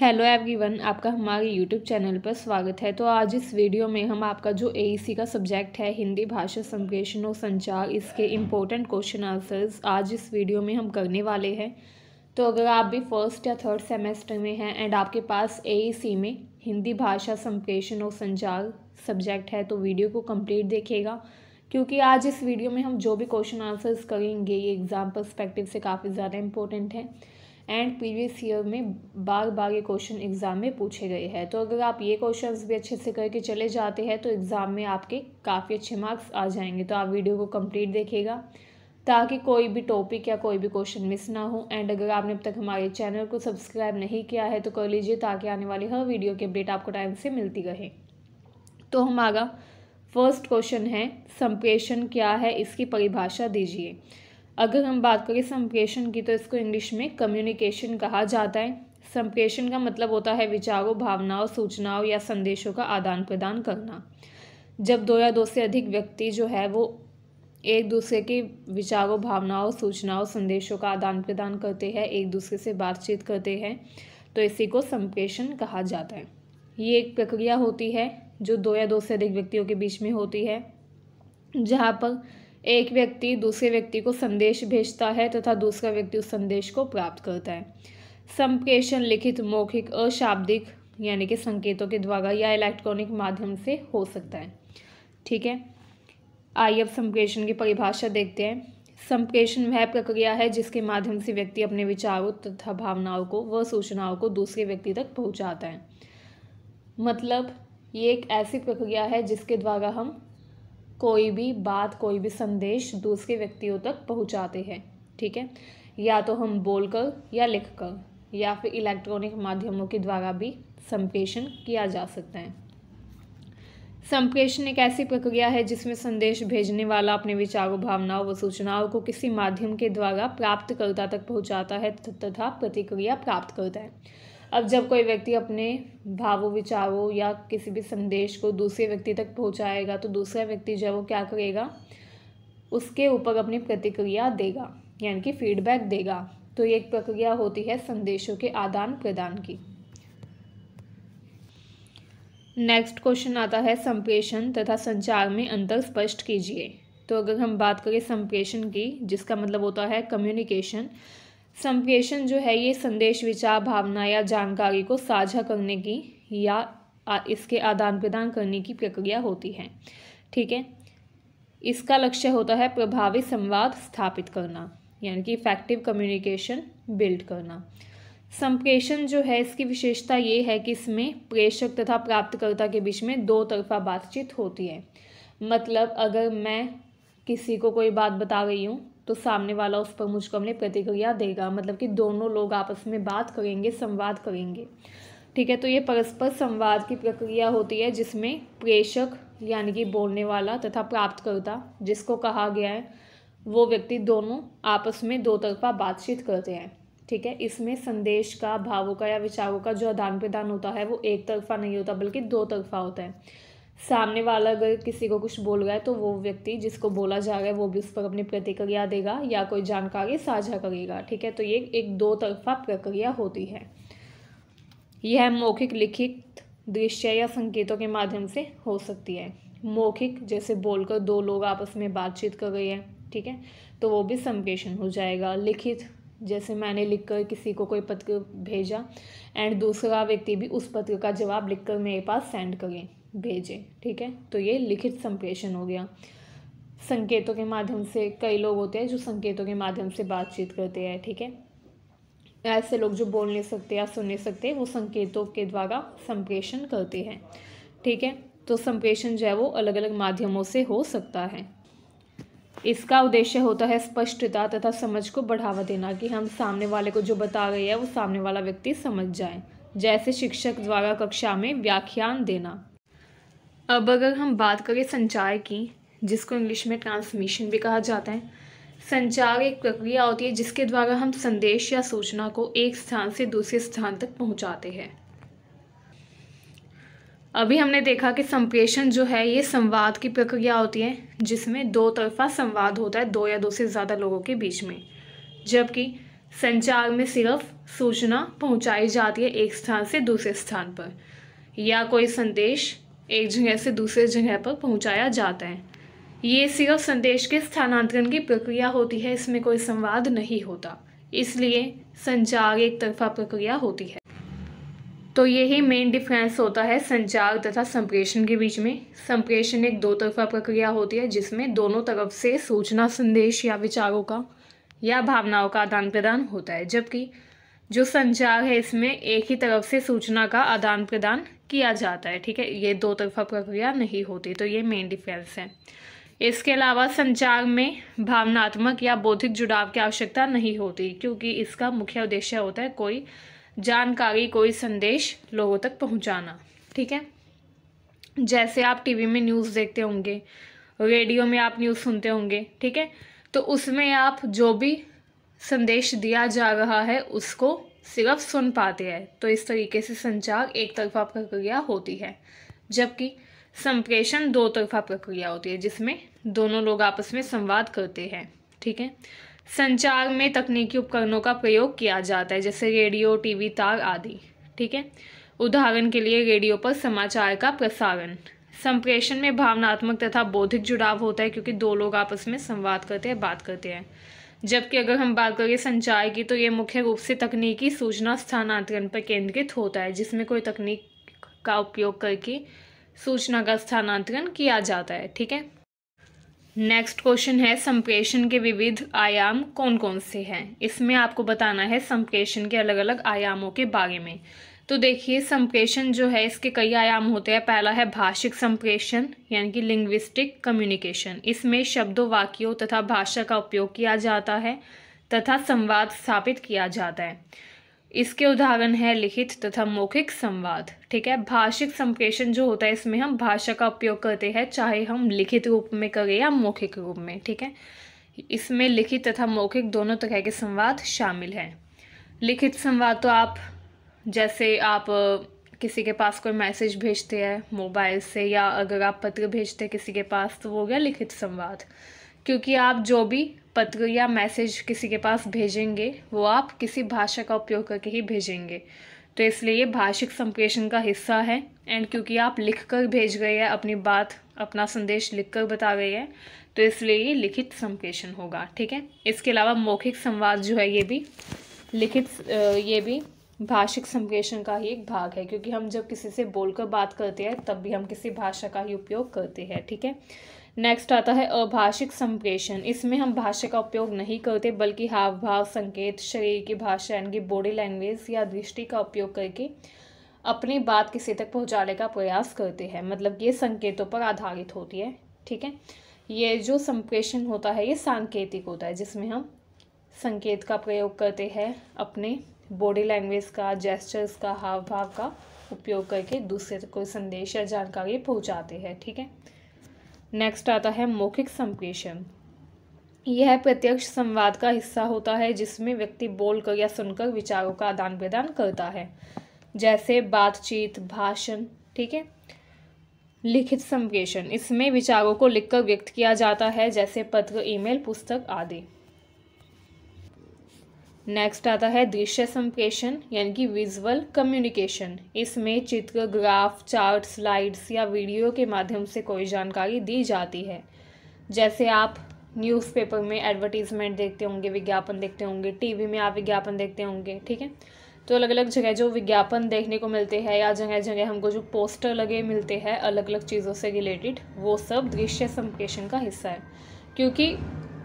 Hello everyone, आपका हमारे YouTube channel पर स्वागत है। तो आज इस वीडियो में हम आपका जो एईसी का सब्जेक्ट है हिंदी भाषा संप्रेषण और संचार, इसके इम्पोर्टेंट क्वेश्चन आंसर्स आज इस वीडियो में हम करने वाले हैं। तो अगर आप भी फर्स्ट या थर्ड सेमेस्टर में हैं एंड आपके पास एईसी में हिंदी भाषा संप्रेषण और संचार सब्जेक्ट है तो वीडियो को कंप्लीट देखिएगा, क्योंकि आज इस वीडियो में हम जो भी क्वेश्चन आंसर्स करेंगे ये एग्ज़ाम पर्सपेक्टिव से काफ़ी ज़्यादा इंपॉर्टेंट है एंड प्रीवियस ईयर में बार बार ये क्वेश्चन एग्ज़ाम में पूछे गए हैं। तो अगर आप ये क्वेश्चंस भी अच्छे से करके चले जाते हैं तो एग्ज़ाम में आपके काफ़ी अच्छे मार्क्स आ जाएंगे। तो आप वीडियो को कंप्लीट देखिएगा ताकि कोई भी टॉपिक या कोई भी क्वेश्चन मिस ना हो। एंड अगर आपने अब तक हमारे चैनल को सब्सक्राइब नहीं किया है तो कर लीजिए ताकि आने वाली हर वीडियो की अपडेट आपको टाइम से मिलती रहे। तो हमारा फर्स्ट क्वेश्चन है, संप्रेषण क्या है, इसकी परिभाषा दीजिए। अगर हम बात करें संप्रेषण की तो इसको इंग्लिश में कम्युनिकेशन कहा जाता है। संप्रेषण का मतलब होता है विचारों, भावनाओं, सूचनाओं या संदेशों का आदान प्रदान करना। जब दो या दो से अधिक व्यक्ति जो है वो एक दूसरे के विचारों, भावनाओं, सूचनाओं, संदेशों का आदान प्रदान करते हैं, एक दूसरे से बातचीत करते हैं, तो इसी को संप्रेषण कहा जाता है। ये एक प्रक्रिया होती है जो दो या दो से अधिक व्यक्तियों के बीच में होती है, जहाँ पर एक व्यक्ति दूसरे व्यक्ति को संदेश भेजता है तथा दूसरा व्यक्ति उस संदेश को प्राप्त करता है। संप्रेषण लिखित, मौखिक, अशाब्दिक यानी कि संकेतों के द्वारा या इलेक्ट्रॉनिक माध्यम से हो सकता है। ठीक है, आइए अब संप्रेषण की परिभाषा देखते हैं। संप्रेषण वह प्रक्रिया है जिसके माध्यम से व्यक्ति अपने विचारों तथा भावनाओं को व सूचनाओं को दूसरे व्यक्ति तक पहुँचाता है। मतलब ये एक ऐसी प्रक्रिया है जिसके द्वारा हम कोई भी बात, कोई भी संदेश दूसरे व्यक्तियों तक पहुंचाते हैं। ठीक है, या तो हम बोलकर या लिखकर या फिर इलेक्ट्रॉनिक माध्यमों के द्वारा भी संप्रेषण किया जा सकता है। संप्रेषण एक ऐसी प्रक्रिया है जिसमें संदेश भेजने वाला अपने विचारों, भावनाओं व सूचनाओं को किसी माध्यम के द्वारा प्राप्तकर्ता तक पहुंचाता है तथा प्रतिक्रिया प्राप्त करता है। अब जब कोई व्यक्ति अपने भावों, विचारों या किसी भी संदेश को दूसरे व्यक्ति तक पहुंचाएगा तो दूसरा व्यक्ति जो है वो क्या करेगा, उसके ऊपर अपनी प्रतिक्रिया देगा यानी कि फीडबैक देगा। तो ये एक प्रक्रिया होती है संदेशों के आदान प्रदान की। नेक्स्ट क्वेश्चन आता है, संप्रेषण तथा संचार में अंतर स्पष्ट कीजिए। तो अगर हम बात करें संप्रेषण की, जिसका मतलब होता है कम्युनिकेशन, संप्रेषण जो है ये संदेश, विचार, भावना या जानकारी को साझा करने की या इसके आदान प्रदान करने की प्रक्रिया होती है। ठीक है, इसका लक्ष्य होता है प्रभावी संवाद स्थापित करना यानी कि इफेक्टिव कम्युनिकेशन बिल्ड करना। संप्रेषण जो है इसकी विशेषता ये है कि इसमें प्रेषक तथा प्राप्तकर्ता के बीच में दो तरफा बातचीत होती है। मतलब अगर मैं किसी को कोई बात बता रही हूँ तो सामने वाला उस पर मुझको अपनी प्रतिक्रिया देगा, मतलब कि दोनों लोग आपस में बात करेंगे, संवाद करेंगे। ठीक है, तो ये परस्पर संवाद की प्रक्रिया होती है जिसमें प्रेषक यानी कि बोलने वाला तथा प्राप्तकर्ता जिसको कहा गया है वो व्यक्ति दोनों आपस में दो तरफा बातचीत करते हैं। ठीक है, इसमें संदेश का, भावों का या विचारों का जो आदान प्रदान होता है वो एक तरफा नहीं होता बल्कि दो तरफा होता है। सामने वाला अगर किसी को कुछ बोल रहा है तो वो व्यक्ति जिसको बोला जा रहा है वो भी उस पर अपनी प्रतिक्रिया देगा या कोई जानकारी साझा करेगा। ठीक है, तो ये एक दो तरफा प्रक्रिया होती है। यह मौखिक, लिखित, दृश्य या संकेतों के माध्यम से हो सकती है। मौखिक जैसे बोलकर दो लोग आपस में बातचीत कर रहे हैं, ठीक है, तो वो भी संप्रेषण हो जाएगा। लिखित जैसे मैंने लिखकर किसी को कोई पत्र भेजा एंड दूसरा व्यक्ति भी उस पत्र का जवाब लिखकर मेरे पास सेंड करें, भेजें। ठीक है, तो ये लिखित संप्रेषण हो गया। संकेतों के माध्यम से, कई लोग होते हैं जो संकेतों के माध्यम से बातचीत करते हैं। ठीक है, ऐसे लोग जो बोल नहीं सकते या सुन नहीं सकते वो संकेतों के द्वारा संप्रेषण करते हैं। ठीक है, तो संप्रेषण जो है वो अलग अलग माध्यमों से हो सकता है। इसका उद्देश्य होता है स्पष्टता तथा समझ को बढ़ावा देना, कि हम सामने वाले को जो बता रहे हैं वो सामने वाला व्यक्ति समझ जाए, जैसे शिक्षक द्वारा कक्षा में व्याख्यान देना। अब अगर हम बात करें संचार की, जिसको इंग्लिश में ट्रांसमिशन भी कहा जाता है, संचार एक प्रक्रिया होती है जिसके द्वारा हम संदेश या सूचना को एक स्थान से दूसरे स्थान तक पहुंचाते हैं। अभी हमने देखा कि संप्रेषण जो है ये संवाद की प्रक्रिया होती है जिसमें दो तरफा संवाद होता है दो या दो से ज़्यादा लोगों के बीच में, जबकि संचार में सिर्फ सूचना पहुंचाई जाती है एक स्थान से दूसरे स्थान पर, या कोई संदेश एक जगह से दूसरे जगह पर पहुंचाया जाता है। ये सिर्फ संदेश के स्थानांतरण की प्रक्रिया होती है, इसमें कोई संवाद नहीं होता, इसलिए संचार एक तरफा प्रक्रिया होती है। तो यही मेन डिफरेंस होता है संचार तथा संप्रेषण के बीच में। संप्रेषण एक दो तरफा प्रक्रिया होती है जिसमें दोनों तरफ से सूचना, संदेश या विचारों का या भावनाओं का आदान प्रदान होता है, जबकि जो संचार है इसमें एक ही तरफ से सूचना का आदान प्रदान किया जाता है। ठीक है, ये दो तरफा प्रक्रिया नहीं होती, तो ये मेन डिफरेंस है। इसके अलावा संचार में भावनात्मक या बौद्धिक जुड़ाव की आवश्यकता नहीं होती, क्योंकि इसका मुख्य उद्देश्य होता है कोई जानकारी, कोई संदेश लोगों तक पहुंचाना। ठीक है, जैसे आप टीवी में न्यूज़ देखते होंगे, रेडियो में आप न्यूज़ सुनते होंगे। ठीक है, तो उसमें आप जो भी संदेश दिया जा रहा है उसको सिर्फ सुन पाते हैं, तो इस तरीके से संचार एक तरफा प्रक्रिया होती है, जबकि संप्रेषण दो तरफा प्रक्रिया होती है जिसमें दोनों लोग आपस में संवाद करते हैं। ठीक है, संचार में तकनीकी उपकरणों का प्रयोग किया जाता है, जैसे रेडियो, टीवी, तार आदि। ठीक है, उदाहरण के लिए रेडियो पर समाचार का प्रसारण। संप्रेषण में भावनात्मक तथा बौद्धिक जुड़ाव होता है, क्योंकि दो लोग आपस में संवाद करते हैं, बात करते हैं। जबकि अगर हम बात करें संचार की, तो ये मुख्य रूप से तकनीकी सूचना स्थानांतरण पर केंद्रित होता है, जिसमें कोई तकनीक का उपयोग करके सूचना का स्थानांतरण किया जाता है। ठीक है, नेक्स्ट क्वेश्चन है संप्रेषण के विविध आयाम कौन कौन से हैं। इसमें आपको बताना है संप्रेषण के अलग अलग आयामों के बारे में। तो देखिए, संप्रेषण जो है इसके कई आयाम होते हैं। पहला है भाषिक संप्रेषण, यानी कि लिंग्विस्टिक कम्युनिकेशन। इसमें शब्दों, वाक्यों तथा भाषा का उपयोग किया जाता है तथा संवाद स्थापित किया जाता है। इसके उदाहरण है लिखित तथा मौखिक संवाद। ठीक है, भाषिक संप्रेषण जो होता है इसमें हम भाषा का उपयोग करते हैं, चाहे हम लिखित रूप में करें या मौखिक रूप में। ठीक है, इसमें लिखित तथा मौखिक दोनों तरह के संवाद शामिल हैं। लिखित संवाद तो आप जैसे आप किसी के पास कोई मैसेज भेजते हैं मोबाइल से, या अगर आप पत्र भेजते हैं किसी के पास, तो वो हो गया लिखित संवाद, क्योंकि आप जो भी पत्र या मैसेज किसी के पास भेजेंगे वो आप किसी भाषा का उपयोग करके ही भेजेंगे, तो इसलिए ये भाषिक संप्रेषण का हिस्सा है। एंड क्योंकि आप लिख कर भेज रहे हैं, अपनी बात, अपना संदेश लिख कर बता रहे हैं, तो इसलिए ये लिखित संप्रेषण होगा। ठीक है, इसके अलावा मौखिक संवाद जो है ये भी भाषिक संप्रेषण का ही एक भाग है, क्योंकि हम जब किसी से बोलकर बात करते हैं तब भी हम किसी भाषा का ही उपयोग करते हैं। ठीक है, नेक्स्ट आता है अभाषिक संप्रेषण। इसमें हम भाषा का उपयोग नहीं करते, बल्कि हाव भाव, संकेत, शरीर की भाषा यानी कि बॉडी लैंग्वेज या दृष्टि का उपयोग करके अपनी बात किसी तक पहुंचाने का प्रयास करते हैं। मतलब ये संकेतों पर आधारित होती है। ठीक है, ये जो संप्रेषण होता है ये सांकेतिक होता है, जिसमें हम संकेत का प्रयोग करते हैं, अपने बॉडी लैंग्वेज का, जेस्चर्स का, हाव भाव का उपयोग करके दूसरे तक कोई संदेश या जानकारी पहुंचाते हैं। ठीक है, नेक्स्ट आता है मौखिक संप्रेषण। यह प्रत्यक्ष संवाद का हिस्सा होता है, जिसमें व्यक्ति बोलकर या सुनकर विचारों का आदान प्रदान करता है, जैसे बातचीत, भाषण। ठीक है, लिखित संप्रेषण, इसमें विचारों को लिखकर व्यक्त किया जाता है, जैसे पत्र, ईमेल, पुस्तक आदि। नेक्स्ट आता है दृश्य संप्रेषण, यानी कि विजुअल कम्युनिकेशन। इसमें चित्र, ग्राफ, चार्ट, स्लाइड्स या वीडियो के माध्यम से कोई जानकारी दी जाती है, जैसे आप न्यूज़पेपर में एडवर्टीजमेंट देखते होंगे, विज्ञापन देखते होंगे, टीवी में आप विज्ञापन देखते होंगे। ठीक है, तो अलग अलग जगह जो विज्ञापन देखने को मिलते हैं, या जगह जगह हमको जो पोस्टर लगे मिलते हैं अलग अलग चीज़ों से रिलेटेड, वो सब दृश्य संप्रेषण का हिस्सा है, क्योंकि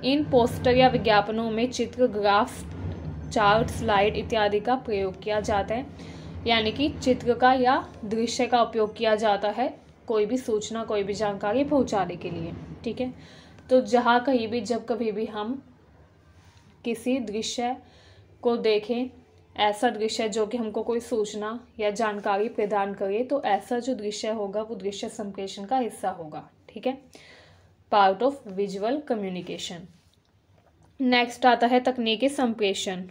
इन पोस्टर या विज्ञापनों में चित्र, ग्राफ, चार्ट, स्लाइड इत्यादि का प्रयोग किया जाता है, यानी कि चित्र का या दृश्य का उपयोग किया जाता है कोई भी सूचना, कोई भी जानकारी पहुंचाने के लिए। ठीक है, तो जहाँ कहीं भी, जब कभी भी हम किसी दृश्य को देखें, ऐसा दृश्य जो कि हमको कोई सूचना या जानकारी प्रदान करे, तो ऐसा जो दृश्य होगा वो दृश्य संप्रेषण का हिस्सा होगा। ठीक है, part of visual communication. Next आता है तकनीकी संप्रेषण।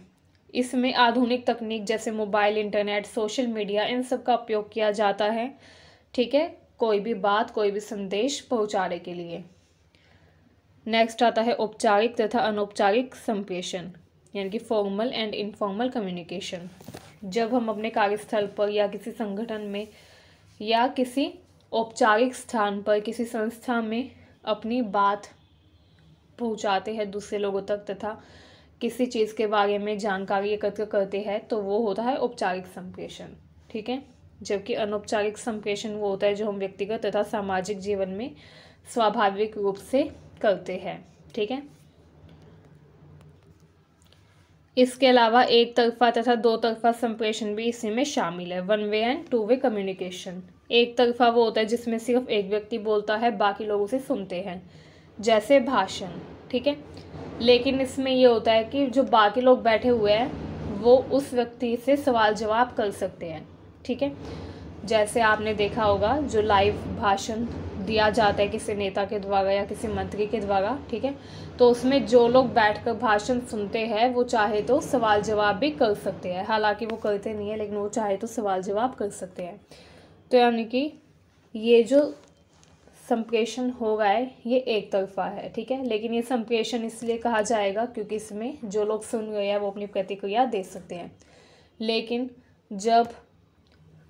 इसमें आधुनिक तकनीक जैसे मोबाइल, इंटरनेट, सोशल मीडिया, इन सब का उपयोग किया जाता है। ठीक है, कोई भी बात, कोई भी संदेश पहुंचाने के लिए। नेक्स्ट आता है औपचारिक तथा अनौपचारिक संप्रेषण। यानी कि फॉर्मल एंड इनफॉर्मल कम्युनिकेशन। जब हम अपने कार्यस्थल पर या किसी संगठन में या किसी औपचारिक स्थान पर किसी संस्था में अपनी बात पहुंचाते हैं दूसरे लोगों तक तथा किसी चीज़ के बारे में जानकारी एकत्र करते हैं तो वो होता है औपचारिक संप्रेषण। ठीक है, जबकि अनौपचारिक संप्रेषण वो होता है जो हम व्यक्तिगत तथा सामाजिक जीवन में स्वाभाविक रूप से करते हैं। ठीक है, इसके अलावा एक तरफा तथा दो तरफा संप्रेषण भी इसी में शामिल है। One way and two way communication. एक तरफा वो होता है जिसमें सिर्फ एक व्यक्ति बोलता है, बाकी लोग उसे सुनते हैं, जैसे भाषण। ठीक है, लेकिन इसमें ये होता है कि जो बाकी लोग बैठे हुए हैं वो उस व्यक्ति से सवाल जवाब कर सकते हैं। ठीक है, जैसे आपने देखा होगा जो लाइव भाषण दिया जाता है किसी नेता के द्वारा या किसी मंत्री के द्वारा। ठीक है, तो उसमें जो लोग बैठकर भाषण सुनते हैं वो चाहे तो सवाल जवाब भी कर सकते हैं, हालांकि वो करते नहीं है लेकिन वो चाहे तो सवाल जवाब कर सकते हैं। तो यानी कि ये जो संप्रेषण हो रहा है ये एक तरफा है। ठीक है, लेकिन ये संप्रेषण इसलिए कहा जाएगा क्योंकि इसमें जो लोग सुन रहे हैं वो अपनी प्रतिक्रिया दे सकते हैं, लेकिन जब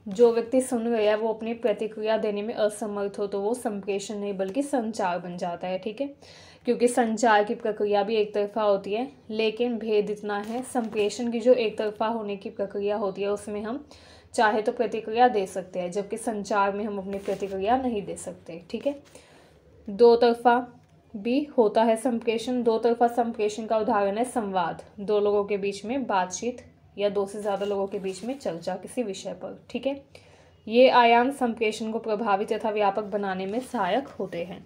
जो व्यक्ति सुन रहे हैं वो अपनी प्रतिक्रिया देने में असमर्थ हो तो वो संप्रेषण नहीं बल्कि संचार बन जाता है। ठीक है, क्योंकि संचार की प्रक्रिया भी एक तरफा होती है, लेकिन भेद इतना है संप्रेषण की जो एक तरफा होने की प्रक्रिया होती है उसमें हम चाहे तो प्रतिक्रिया दे सकते हैं, जबकि संचार में हम अपनी प्रतिक्रिया नहीं दे सकते। ठीक है, दो तरफा भी होता है संप्रेषण। दो तरफा संप्रेषण का उदाहरण है संवाद, दो लोगों के बीच में बातचीत या दो से ज़्यादा लोगों के बीच में चर्चा किसी विषय पर। ठीक है, ये आयाम संप्रेषण को प्रभावी तथा व्यापक बनाने में सहायक होते हैं।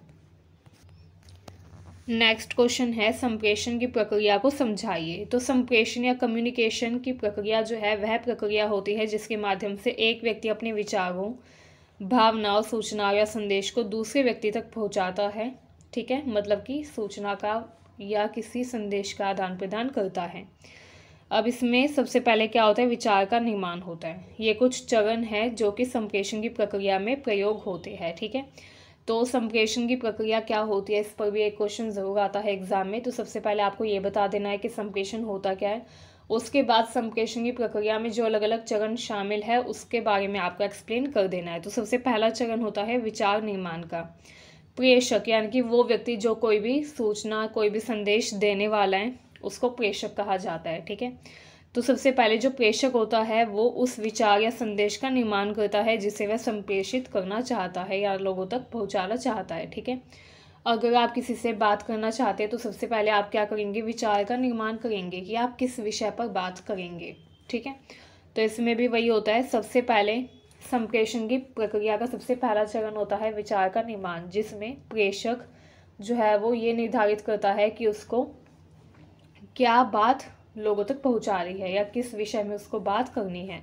नेक्स्ट क्वेश्चन है संप्रेषण की प्रक्रिया को समझाइए। तो संप्रेषण या कम्युनिकेशन की प्रक्रिया जो है वह प्रक्रिया होती है जिसके माध्यम से एक व्यक्ति अपने विचारों, भावनाओं, सूचनाओं या संदेश को दूसरे व्यक्ति तक पहुंचाता है। ठीक है, मतलब कि सूचना का या किसी संदेश का आदान प्रदान करता है। अब इसमें सबसे पहले क्या होता है, विचार का निर्माण होता है। ये कुछ चरण है जो कि संप्रेषण की प्रक्रिया में प्रयोग होते हैं। ठीक है, तो संप्रेषण की प्रक्रिया क्या होती है इस पर भी एक क्वेश्चन ज़रूर आता है एग्जाम में। तो सबसे पहले आपको ये बता देना है कि संप्रेषण होता क्या है, उसके बाद संप्रेषण की प्रक्रिया में जो अलग अलग चरण शामिल है उसके बारे में आपको एक्सप्लेन कर देना है। तो सबसे पहला चरण होता है विचार निर्माण का। प्रेषक यानी कि वो व्यक्ति जो कोई भी सूचना, कोई भी संदेश देने वाला है उसको प्रेषक कहा जाता है। ठीक है, तो सबसे पहले जो प्रेषक होता है वो उस विचार या संदेश का निर्माण करता है जिसे वह संप्रेषित करना चाहता है या लोगों तक पहुंचाना चाहता है। ठीक है, अगर आप किसी से बात करना चाहते हैं तो सबसे पहले आप क्या करेंगे, विचार का निर्माण करेंगे कि आप किस विषय पर बात करेंगे। ठीक है, तो इसमें भी वही होता है, सबसे पहले संप्रेषण की प्रक्रिया का सबसे पहला चरण होता है विचार का निर्माण, जिसमें प्रेषक जो है वो ये निर्धारित करता है कि उसको क्या बात लोगों तक पहुंचा रही है या किस विषय में उसको बात करनी है।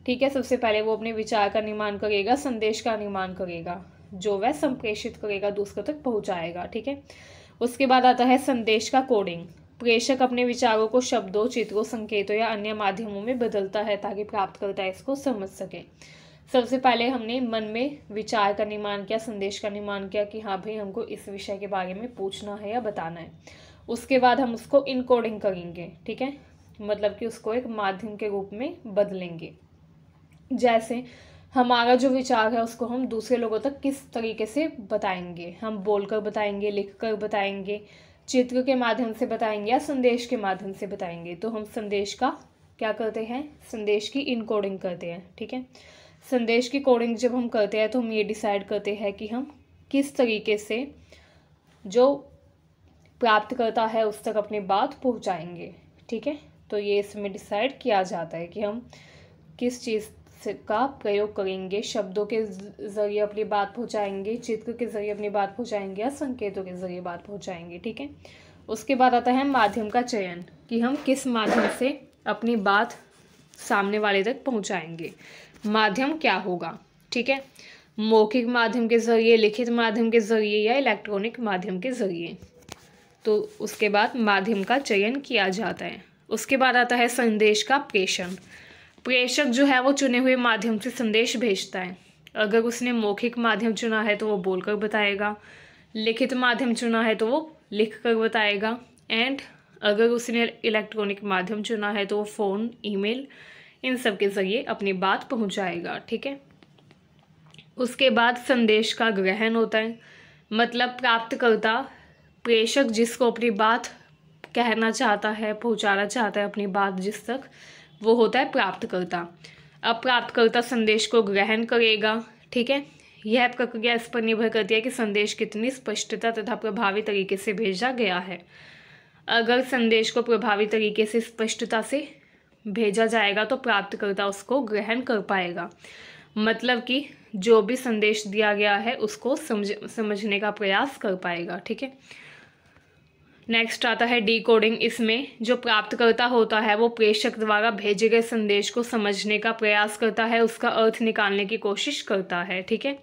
ठीक है, सबसे पहले वो अपने विचार का निर्माण करेगा, संदेश का निर्माण करेगा जो वह संप्रेषित करेगा, दूसरों तक पहुंचाएगा। ठीक है, उसके बाद आता है संदेश का कोडिंग। प्रेषक अपने विचारों को शब्दों, चित्रों, संकेतों या अन्य माध्यमों में बदलता है ताकि प्राप्तकर्ता इसको समझ सके। सबसे पहले हमने मन में विचार का निर्माण किया, संदेश का निर्माण किया कि हाँ भाई हमको इस विषय के बारे में पूछना है या बताना है। उसके बाद हम उसको इनकोडिंग करेंगे। ठीक है, मतलब कि उसको एक माध्यम के रूप में बदलेंगे। जैसे हमारा जो विचार है उसको हम दूसरे लोगों तक किस तरीके से बताएंगे, हम बोलकर बताएंगे, लिखकर बताएंगे, चित्र के माध्यम से बताएंगे या संदेश के माध्यम से बताएंगे। तो हम संदेश का क्या करते हैं, संदेश की इनकोडिंग करते हैं। ठीक है, संदेश की कोडिंग जब हम करते हैं तो हम ये डिसाइड करते हैं कि हम किस तरीके से जो प्राप्त करता है उस तक अपनी बात पहुंचाएंगे। ठीक है, तो ये इसमें डिसाइड किया जाता है कि हम किस चीज़ का प्रयोग करेंगे, शब्दों के ज़रिए अपनी बात पहुंचाएंगे, चित्र के ज़रिए अपनी बात पहुंचाएंगे या संकेतों के ज़रिए बात पहुंचाएंगे। ठीक है, उसके बाद आता है माध्यम का चयन कि हम किस माध्यम से अपनी बात सामने वाले तक पहुंचाएंगे। माध्यम क्या होगा, ठीक है, मौखिक माध्यम के ज़रिए, लिखित माध्यम के ज़रिए या इलेक्ट्रॉनिक माध्यम के ज़रिए। तो उसके बाद माध्यम का चयन किया जाता है। उसके बाद आता है संदेश का प्रेषण। प्रेषक जो है वो चुने हुए माध्यम से संदेश भेजता है। अगर उसने मौखिक माध्यम चुना है तो वो बोलकर बताएगा, लिखित माध्यम चुना है तो वो लिखकर बताएगा, एंड अगर उसने इलेक्ट्रॉनिक माध्यम चुना है तो वो फ़ोन, ईमेल, इन सब के ज़रिए अपनी बात पहुंचाएगा। ठीक है। उसके बाद संदेश का ग्रहण होता है, मतलब प्राप्तकर्ता, प्रेषक जिसको अपनी बात कहना चाहता है, पहुंचाना चाहता है अपनी बात जिस तक, वो होता है प्राप्तकर्ता। अब प्राप्तकर्ता संदेश को ग्रहण करेगा। ठीक है। यह प्रक्रिया इस पर निर्भर करती है कि संदेश कितनी स्पष्टता तथा प्रभावी तरीके से भेजा गया है। अगर संदेश को प्रभावी तरीके से स्पष्टता से भेजा जाएगा तो प्राप्तकर्ता उसको ग्रहण कर पाएगा, मतलब कि जो भी संदेश दिया गया है उसको समझने का प्रयास कर पाएगा। ठीक है। नेक्स्ट आता है डिकोडिंग। इसमें जो प्राप्तकर्ता होता है वो प्रेषक द्वारा भेजे गए संदेश को समझने का प्रयास करता है, उसका अर्थ निकालने की कोशिश करता है। ठीक है।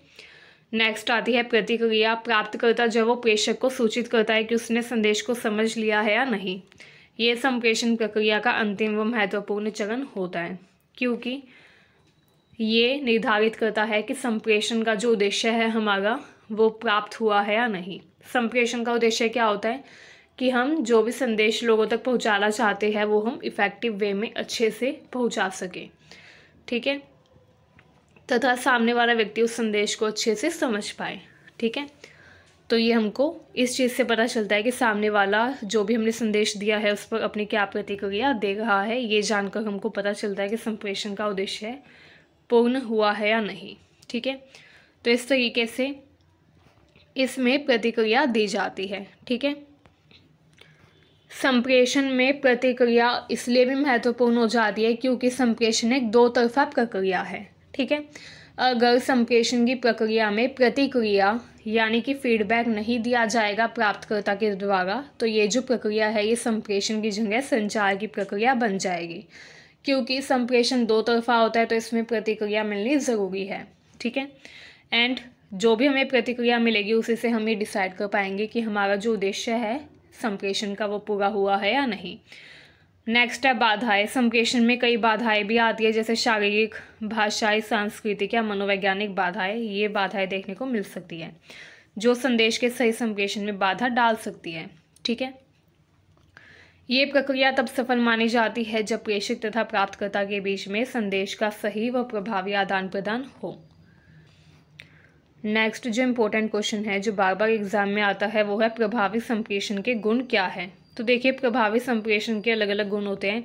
नेक्स्ट आती है प्रतिक्रिया। प्राप्तकर्ता जब वो प्रेषक को सूचित करता है कि उसने संदेश को समझ लिया है या नहीं। ये संप्रेषण प्रक्रिया का अंतिम व महत्वपूर्ण चरण होता है, क्योंकि ये निर्धारित करता है कि संप्रेषण का जो उद्देश्य है हमारा वो प्राप्त हुआ है या नहीं। संप्रेषण का उद्देश्य क्या होता है कि हम जो भी संदेश लोगों तक पहुंचाना चाहते हैं वो हम इफ़ेक्टिव वे में अच्छे से पहुंचा सकें। ठीक है। तथा सामने वाला व्यक्ति उस संदेश को अच्छे से समझ पाए। ठीक है। तो ये हमको इस चीज़ से पता चलता है कि सामने वाला जो भी हमने संदेश दिया है उस पर अपनी क्या प्रतिक्रिया दे रहा है। ये जानकर हमको पता चलता है कि संप्रेषण का उद्देश्य पूर्ण हुआ है या नहीं। ठीक है। तो इस तरीके से इसमें प्रतिक्रिया दी जाती है। ठीक है। संप्रेषण में प्रतिक्रिया इसलिए भी महत्वपूर्ण हो जाती है क्योंकि संप्रेषण एक दो तरफा प्रक्रिया है। ठीक है। अगर संप्रेषण की प्रक्रिया में प्रतिक्रिया यानी कि फीडबैक नहीं दिया जाएगा प्राप्तकर्ता के द्वारा तो ये जो प्रक्रिया है ये संप्रेषण की जगह संचार की प्रक्रिया बन जाएगी। क्योंकि संप्रेषण दो तरफा होता है तो इसमें प्रतिक्रिया मिलनी ज़रूरी है। ठीक है। एंड जो भी हमें प्रतिक्रिया मिलेगी उसी से हम ये डिसाइड कर पाएंगे कि हमारा जो उद्देश्य है संप्रेषण का वो पूरा हुआ है या नहीं। नेक्स्ट है बाधाएं। संप्रेषण में कई बाधाएं भी आती है, जैसे शारीरिक, भाषाई, सांस्कृतिक या मनोवैज्ञानिक बाधाएं। ये बाधाएं देखने को मिल सकती है जो संदेश के सही संप्रेषण में बाधा डाल सकती है। ठीक है। ये प्रक्रिया तब सफल मानी जाती है जब प्रेषक तथा प्राप्तकर्ता के बीच में संदेश का सही व प्रभावी आदान प्रदान हो। नेक्स्ट जो इम्पोर्टेंट क्वेश्चन है जो बार बार एग्जाम में आता है वो है प्रभावी संप्रेषण के गुण क्या है। तो देखिए प्रभावी संप्रेषण के अलग अलग गुण होते हैं।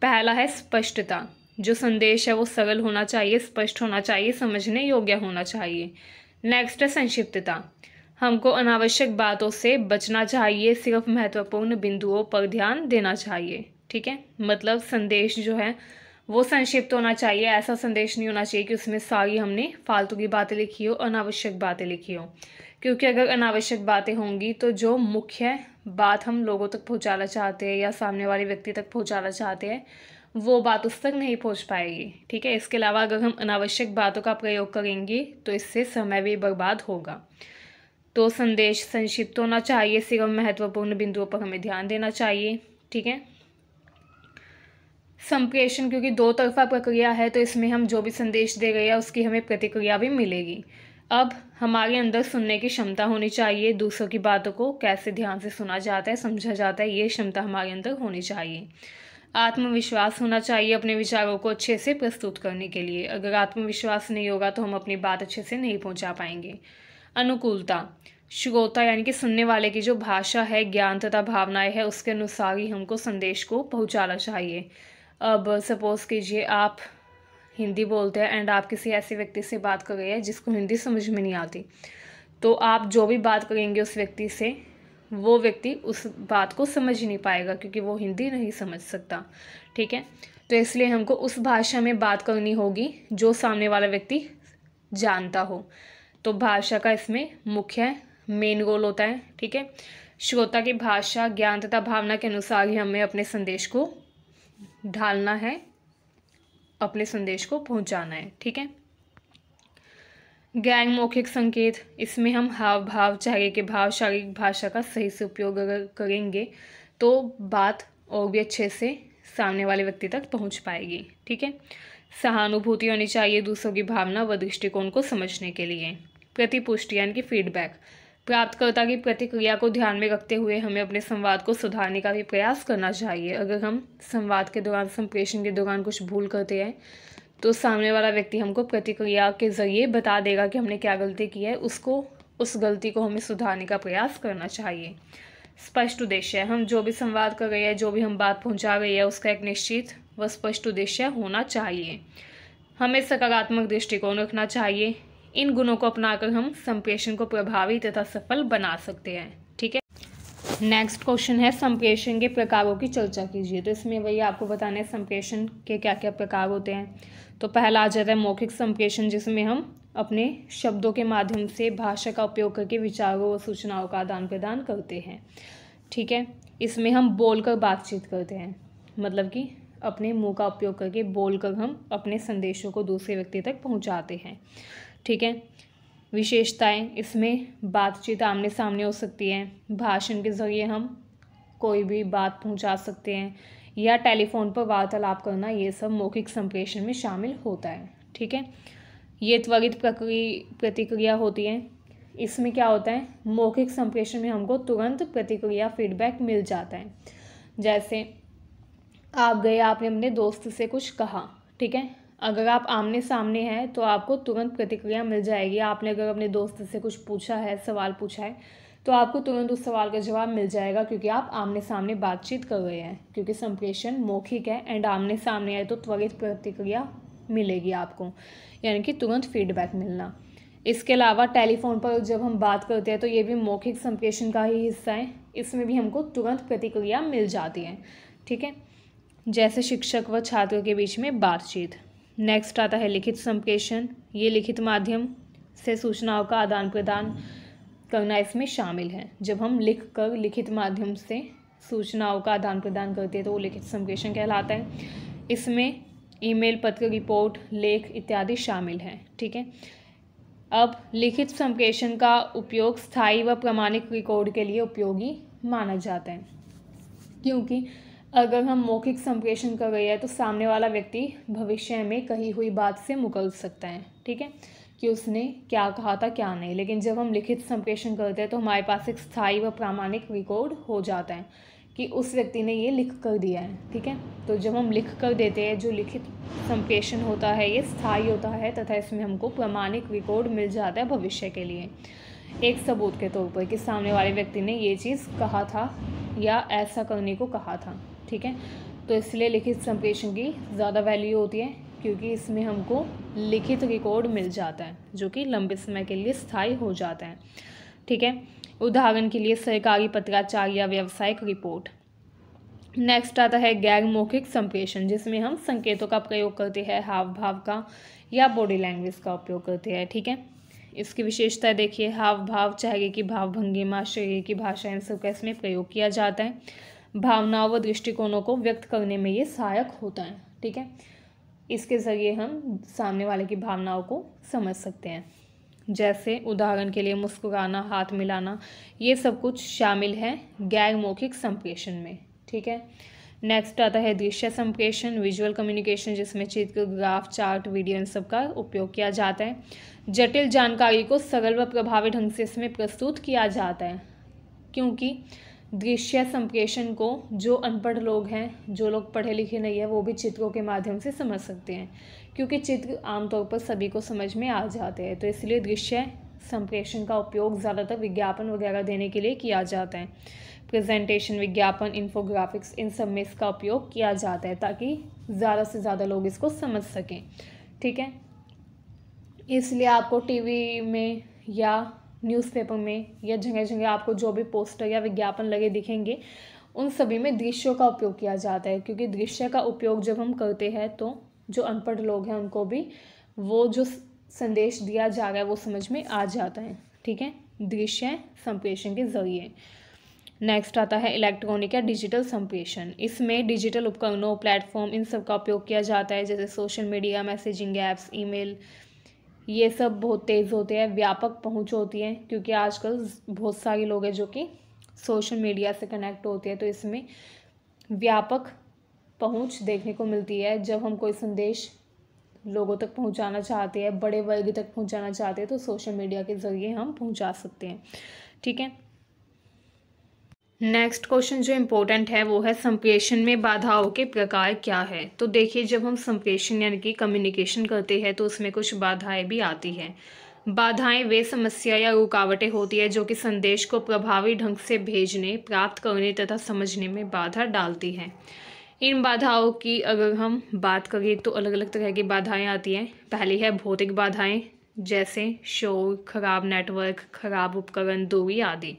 पहला है स्पष्टता। जो संदेश है वो सरल होना चाहिए, स्पष्ट होना चाहिए, समझने योग्य होना चाहिए। नेक्स्ट है संक्षिप्तता। हमको अनावश्यक बातों से बचना चाहिए, सिर्फ महत्वपूर्ण बिंदुओं पर ध्यान देना चाहिए। ठीक है। मतलब संदेश जो है वो संक्षिप्त होना चाहिए। ऐसा संदेश नहीं होना चाहिए कि उसमें सारी हमने फालतू की बातें लिखी हो, अनावश्यक बातें लिखी हो। क्योंकि अगर अनावश्यक बातें होंगी तो जो मुख्य बात हम लोगों तक पहुंचाना चाहते हैं या सामने वाले व्यक्ति तक पहुंचाना चाहते हैं वो बात उस तक नहीं पहुंच पाएगी। ठीक है। इसके अलावा अगर हम अनावश्यक बातों का प्रयोग करेंगे तो इससे समय भी बर्बाद होगा। तो संदेश संक्षिप्त होना चाहिए, सिर्फ महत्वपूर्ण बिंदुओं पर हमें ध्यान देना चाहिए। ठीक है। संप्रेषण क्योंकि दो तरफा प्रक्रिया है तो इसमें हम जो भी संदेश दे रहे हैं उसकी हमें प्रतिक्रिया भी मिलेगी। अब हमारे अंदर सुनने की क्षमता होनी चाहिए, दूसरों की बातों को कैसे ध्यान से सुना जाता है, समझा जाता है, ये क्षमता हमारे अंदर होनी चाहिए। आत्मविश्वास होना चाहिए अपने विचारों को अच्छे से प्रस्तुत करने के लिए। अगर आत्मविश्वास नहीं होगा तो हम अपनी बात अच्छे से नहीं पहुंचा पाएंगे। अनुकूलता। श्रोता यानी कि सुनने वाले की जो भाषा है, ज्ञान तथा भावनाएं है उसके अनुसार ही हमको संदेश को पहुंचाना चाहिए। अब सपोज़ कीजिए आप हिंदी बोलते हैं एंड आप किसी ऐसे व्यक्ति से बात कर रहे हैं जिसको हिंदी समझ में नहीं आती, तो आप जो भी बात करेंगे उस व्यक्ति से वो व्यक्ति उस बात को समझ ही नहीं पाएगा क्योंकि वो हिंदी नहीं समझ सकता। ठीक है। तो इसलिए हमको उस भाषा में बात करनी होगी जो सामने वाला व्यक्ति जानता हो। तो भाषा का इसमें मुख्य मेन रोल होता है। ठीक है। श्रोता की भाषा, ज्ञान तथा भावना के अनुसार ही हमें अपने संदेश को ढालना है, अपने संदेश को पहुंचाना है। ठीक है। गैर मौखिक संकेत। इसमें हम हाव भाव, चेहरे के भाव, शारीरिक भाषा का सही से उपयोग अगर करेंगे तो बात और भी अच्छे से सामने वाले व्यक्ति तक पहुंच पाएगी। ठीक है। सहानुभूति होनी चाहिए दूसरों की भावना व दृष्टिकोण को समझने के लिए। प्रतिपुष्टि यानी कि फीडबैक। प्राप्तकर्ता की प्रतिक्रिया को ध्यान में रखते हुए हमें अपने संवाद को सुधारने का भी प्रयास करना चाहिए। अगर हम संवाद के दौरान, संप्रेषण के दौरान कुछ भूल करते हैं तो सामने वाला व्यक्ति हमको प्रतिक्रिया के ज़रिए बता देगा कि हमने क्या गलती की है, उस गलती को हमें सुधारने का प्रयास करना चाहिए। स्पष्ट उद्देश्य, हम जो भी संवाद कर रहे हैं, जो भी हम बात पहुंचा रहे हैं, उसका एक निश्चित व स्पष्ट उद्देश्य होना चाहिए। हमें सकारात्मक दृष्टिकोण रखना चाहिए। इन गुणों को अपनाकर हम संप्रेषण को प्रभावी तथा सफल बना सकते हैं। ठीक है, नेक्स्ट क्वेश्चन है संप्रेषण के प्रकारों की चर्चा कीजिए। तो इसमें वही आपको बताना है संप्रेषण के क्या क्या प्रकार होते हैं। तो पहला आ जाता है मौखिक संप्रेषण, जिसमें हम अपने शब्दों के माध्यम से भाषा का उपयोग करके विचारों व सूचनाओं का आदान प्रदान करते हैं। ठीक है, इसमें हम बोलकर बातचीत करते हैं, मतलब कि अपने मुंह का उपयोग करके बोलकर हम अपने संदेशों को दूसरे व्यक्ति तक पहुंचाते हैं। ठीक है, विशेषताएं, इसमें बातचीत आमने सामने हो सकती है, भाषण के जरिए हम कोई भी बात पहुंचा सकते हैं, या टेलीफोन पर वार्तालाप करना, ये सब मौखिक संप्रेषण में शामिल होता है। ठीक है, ये त्वरित प्रतिक्रिया होती है। इसमें क्या होता है, मौखिक संप्रेषण में हमको तुरंत प्रतिक्रिया, फीडबैक मिल जाता है। जैसे आप गए, आपने अपने दोस्त से कुछ कहा, ठीक है, अगर आप आमने सामने हैं तो आपको तुरंत प्रतिक्रिया मिल जाएगी। आपने अगर अपने दोस्त से कुछ पूछा है, सवाल पूछा है, तो आपको तुरंत उस सवाल का जवाब मिल जाएगा, क्योंकि आप आमने सामने बातचीत कर रहे हैं। क्योंकि संप्रेषण मौखिक है एंड आमने सामने है, तो त्वरित प्रतिक्रिया मिलेगी आपको, यानी कि तुरंत फीडबैक मिलना। इसके अलावा टेलीफोन पर जब हम बात करते हैं तो ये भी मौखिक संप्रेषण का ही हिस्सा है। इसमें भी हमको तुरंत प्रतिक्रिया मिल जाती है। ठीक है, जैसे शिक्षक व छात्र के बीच में बातचीत। नेक्स्ट आता है लिखित संप्रेषण। ये लिखित माध्यम से सूचनाओं का आदान प्रदान करना इसमें शामिल है। जब हम लिख कर लिखित माध्यम से सूचनाओं का आदान प्रदान करते हैं तो वो लिखित संप्रेषण कहलाता है। इसमें ईमेल, पत्र, रिपोर्ट, लेख इत्यादि शामिल हैं। ठीक है, अब लिखित संप्रेषण का उपयोग स्थायी व प्रमाणिक रिकॉर्ड के लिए उपयोगी माना जाता है, क्योंकि अगर हम मौखिक संप्रेषण कर रहे हैं तो सामने वाला व्यक्ति भविष्य में कही हुई बात से मुकर सकता है। ठीक है, कि उसने क्या कहा था क्या नहीं। लेकिन जब हम लिखित संप्रेषण करते हैं तो हमारे पास एक स्थायी व प्रामाणिक रिकॉर्ड हो जाता है कि उस व्यक्ति ने ये लिख कर दिया है। ठीक है, तो जब हम लिख कर देते हैं, जो लिखित संप्रेषण होता है ये स्थायी होता है तथा इसमें हमको प्रामाणिक रिकॉर्ड मिल जाता है भविष्य के लिए, एक सबूत के तौर पर कि सामने वाले व्यक्ति ने ये चीज़ कहा था या ऐसा करने को कहा था। ठीक है, तो इसलिए लिखित संप्रेषण की ज़्यादा वैल्यू होती है, क्योंकि इसमें हमको लिखित रिकॉर्ड मिल जाता है जो कि लंबे समय के लिए स्थायी हो जाता है। ठीक है, उदाहरण के लिए सरकारी पत्राचार या व्यावसायिक रिपोर्ट। नेक्स्ट आता है गैर मौखिक संप्रेषण, जिसमें हम संकेतों का प्रयोग करते हैं, हाव भाव का या बॉडी लैंग्वेज का उपयोग करते हैं। ठीक है, इसकी विशेषता देखिए, हाव भाव, चेहरे की भाव भंगिमा, शरीर की भाषा, इन सब का इसमें प्रयोग किया जाता है। भावनाओं व दृष्टिकोणों को व्यक्त करने में ये सहायक होता है। ठीक है, इसके ज़रिए हम सामने वाले की भावनाओं को समझ सकते हैं। जैसे उदाहरण के लिए मुस्कुराना, हाथ मिलाना, ये सब कुछ शामिल है गैर मौखिक संप्रेषण में। ठीक है, नेक्स्ट आता है दृश्य संप्रेषण, विजुअल कम्युनिकेशन, जिसमें चित्र, ग्राफ, चार्ट, वीडियो इन सब का उपयोग किया जाता है। जटिल जानकारी को सरल व प्रभावी ढंग से इसमें प्रस्तुत किया जाता है, क्योंकि दृश्य संप्रेषण को जो अनपढ़ लोग हैं, जो लोग पढ़े लिखे नहीं है, वो भी चित्रों के माध्यम से समझ सकते हैं, क्योंकि चित्र आमतौर पर सभी को समझ में आ जाते हैं। तो इसलिए दृश्य संप्रेषण का उपयोग ज़्यादातर विज्ञापन वगैरह देने के लिए किया जाता है। प्रेजेंटेशन, विज्ञापन, इन्फोग्राफिक्स, इन सब में इसका उपयोग किया जाता है ताकि ज़्यादा से ज़्यादा लोग इसको समझ सकें। ठीक है, इसलिए आपको टीवी में या न्यूज़पेपर में या जगह जगह आपको जो भी पोस्टर या विज्ञापन लगे दिखेंगे, उन सभी में दृश्यों का उपयोग किया जाता है, क्योंकि दृश्य का उपयोग जब हम करते हैं तो जो अनपढ़ लोग हैं उनको भी वो जो संदेश दिया जा रहा है वो समझ में आ जाता है। ठीक है, दृश्य संप्रेषण के जरिए। नेक्स्ट आता है इलेक्ट्रॉनिक या डिजिटल संप्रेषण। इसमें डिजिटल उपकरणों, प्लेटफॉर्म, इन सब का उपयोग किया जाता है, जैसे social media, messaging apps, email, ये सब बहुत तेज़ होते हैं, व्यापक पहुंच होती है, क्योंकि आजकल बहुत सारे लोग हैं जो कि सोशल मीडिया से कनेक्ट होते हैं। तो इसमें व्यापक पहुंच देखने को मिलती है। जब हम कोई संदेश लोगों तक पहुंचाना चाहते हैं, बड़े वर्ग तक पहुंचाना चाहते हैं, तो सोशल मीडिया के ज़रिए हम पहुंचा सकते हैं। ठीक है। नेक्स्ट क्वेश्चन जो इम्पोर्टेंट है वो है संप्रेषण में बाधाओं के प्रकार क्या है। तो देखिए, जब हम संप्रेषण यानी कि कम्युनिकेशन करते हैं तो उसमें कुछ बाधाएं भी आती हैं। बाधाएं वे समस्या या रुकावटें होती है जो कि संदेश को प्रभावी ढंग से भेजने, प्राप्त करने तथा समझने में बाधा डालती हैं। इन बाधाओं की अगर हम बात करें तो अलग अलग तरह की बाधाएं आती हैं। पहली है भौतिक बाधाएं, जैसे शोर, खराब नेटवर्क, खराब उपकरण, दूरी आदि।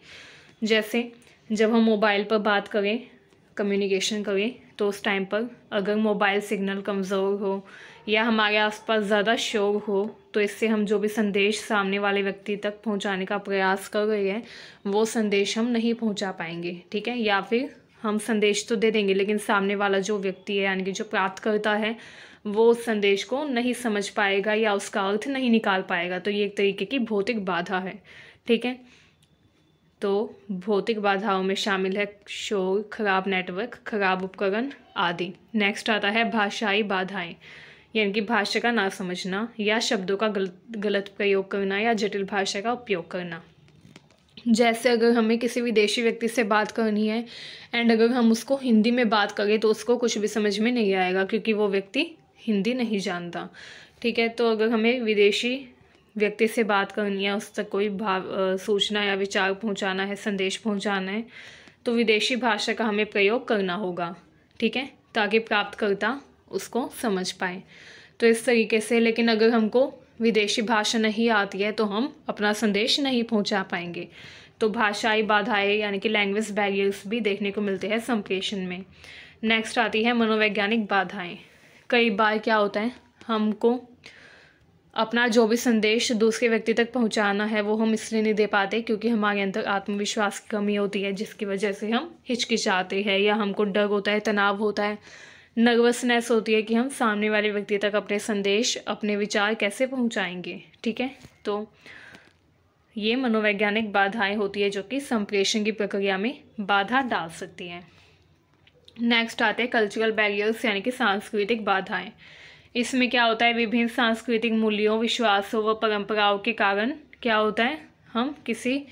जैसे जब हम मोबाइल पर बात करें, कम्युनिकेशन करें, तो उस टाइम पर अगर मोबाइल सिग्नल कमज़ोर हो या हमारे आसपास ज़्यादा शोर हो तो इससे हम जो भी संदेश सामने वाले व्यक्ति तक पहुंचाने का प्रयास कर रहे हैं वो संदेश हम नहीं पहुंचा पाएंगे, ठीक है। या फिर हम संदेश तो दे देंगे लेकिन सामने वाला जो व्यक्ति है यानी कि जो प्राप्त करता है वो उस संदेश को नहीं समझ पाएगा या उसका अर्थ नहीं निकाल पाएगा। तो ये एक तरीके की भौतिक बाधा है, ठीक है। तो भौतिक बाधाओं में शामिल है शोर, खराब नेटवर्क, खराब उपकरण आदि। नेक्स्ट आता है भाषाई बाधाएं, यानी कि भाषा का ना समझना या शब्दों का गलत प्रयोग करना या जटिल भाषा का उपयोग करना। जैसे अगर हमें किसी विदेशी व्यक्ति से बात करनी है एंड अगर हम उसको हिंदी में बात करें तो उसको कुछ भी समझ में नहीं आएगा क्योंकि वो व्यक्ति हिंदी नहीं जानता, ठीक है। तो अगर हमें विदेशी व्यक्ति से बात करनी है, उस तक कोई सूचना या विचार पहुंचाना है, संदेश पहुंचाना है, तो विदेशी भाषा का हमें प्रयोग करना होगा, ठीक है, ताकि प्राप्तकर्ता उसको समझ पाए। तो इस तरीके से, लेकिन अगर हमको विदेशी भाषा नहीं आती है तो हम अपना संदेश नहीं पहुंचा पाएंगे। तो भाषाई बाधाएं यानी कि लैंग्वेज बैरियर्स भी देखने को मिलते हैं संप्रेषण में। नेक्स्ट आती है मनोवैज्ञानिक बाधाएं। कई बार क्या होता है, हमको अपना जो भी संदेश दूसरे व्यक्ति तक पहुंचाना है वो हम इसलिए नहीं दे पाते क्योंकि हमारे अंदर आत्मविश्वास की कमी होती है, जिसकी वजह से हम हिचकिचाते हैं या हमको डर होता है, तनाव होता है, नर्वसनेस होती है कि हम सामने वाले व्यक्ति तक अपने संदेश, अपने विचार कैसे पहुंचाएंगे, ठीक है। तो ये मनोवैज्ञानिक बाधाएं होती है जो कि संप्रेषण की प्रक्रिया में बाधा डाल सकती हैं। नेक्स्ट आते हैं कल्चरल बैरियर्स यानी कि सांस्कृतिक बाधाएं। इसमें क्या होता है, विभिन्न सांस्कृतिक मूल्यों, विश्वासों व परंपराओं के कारण क्या होता है, हम किसी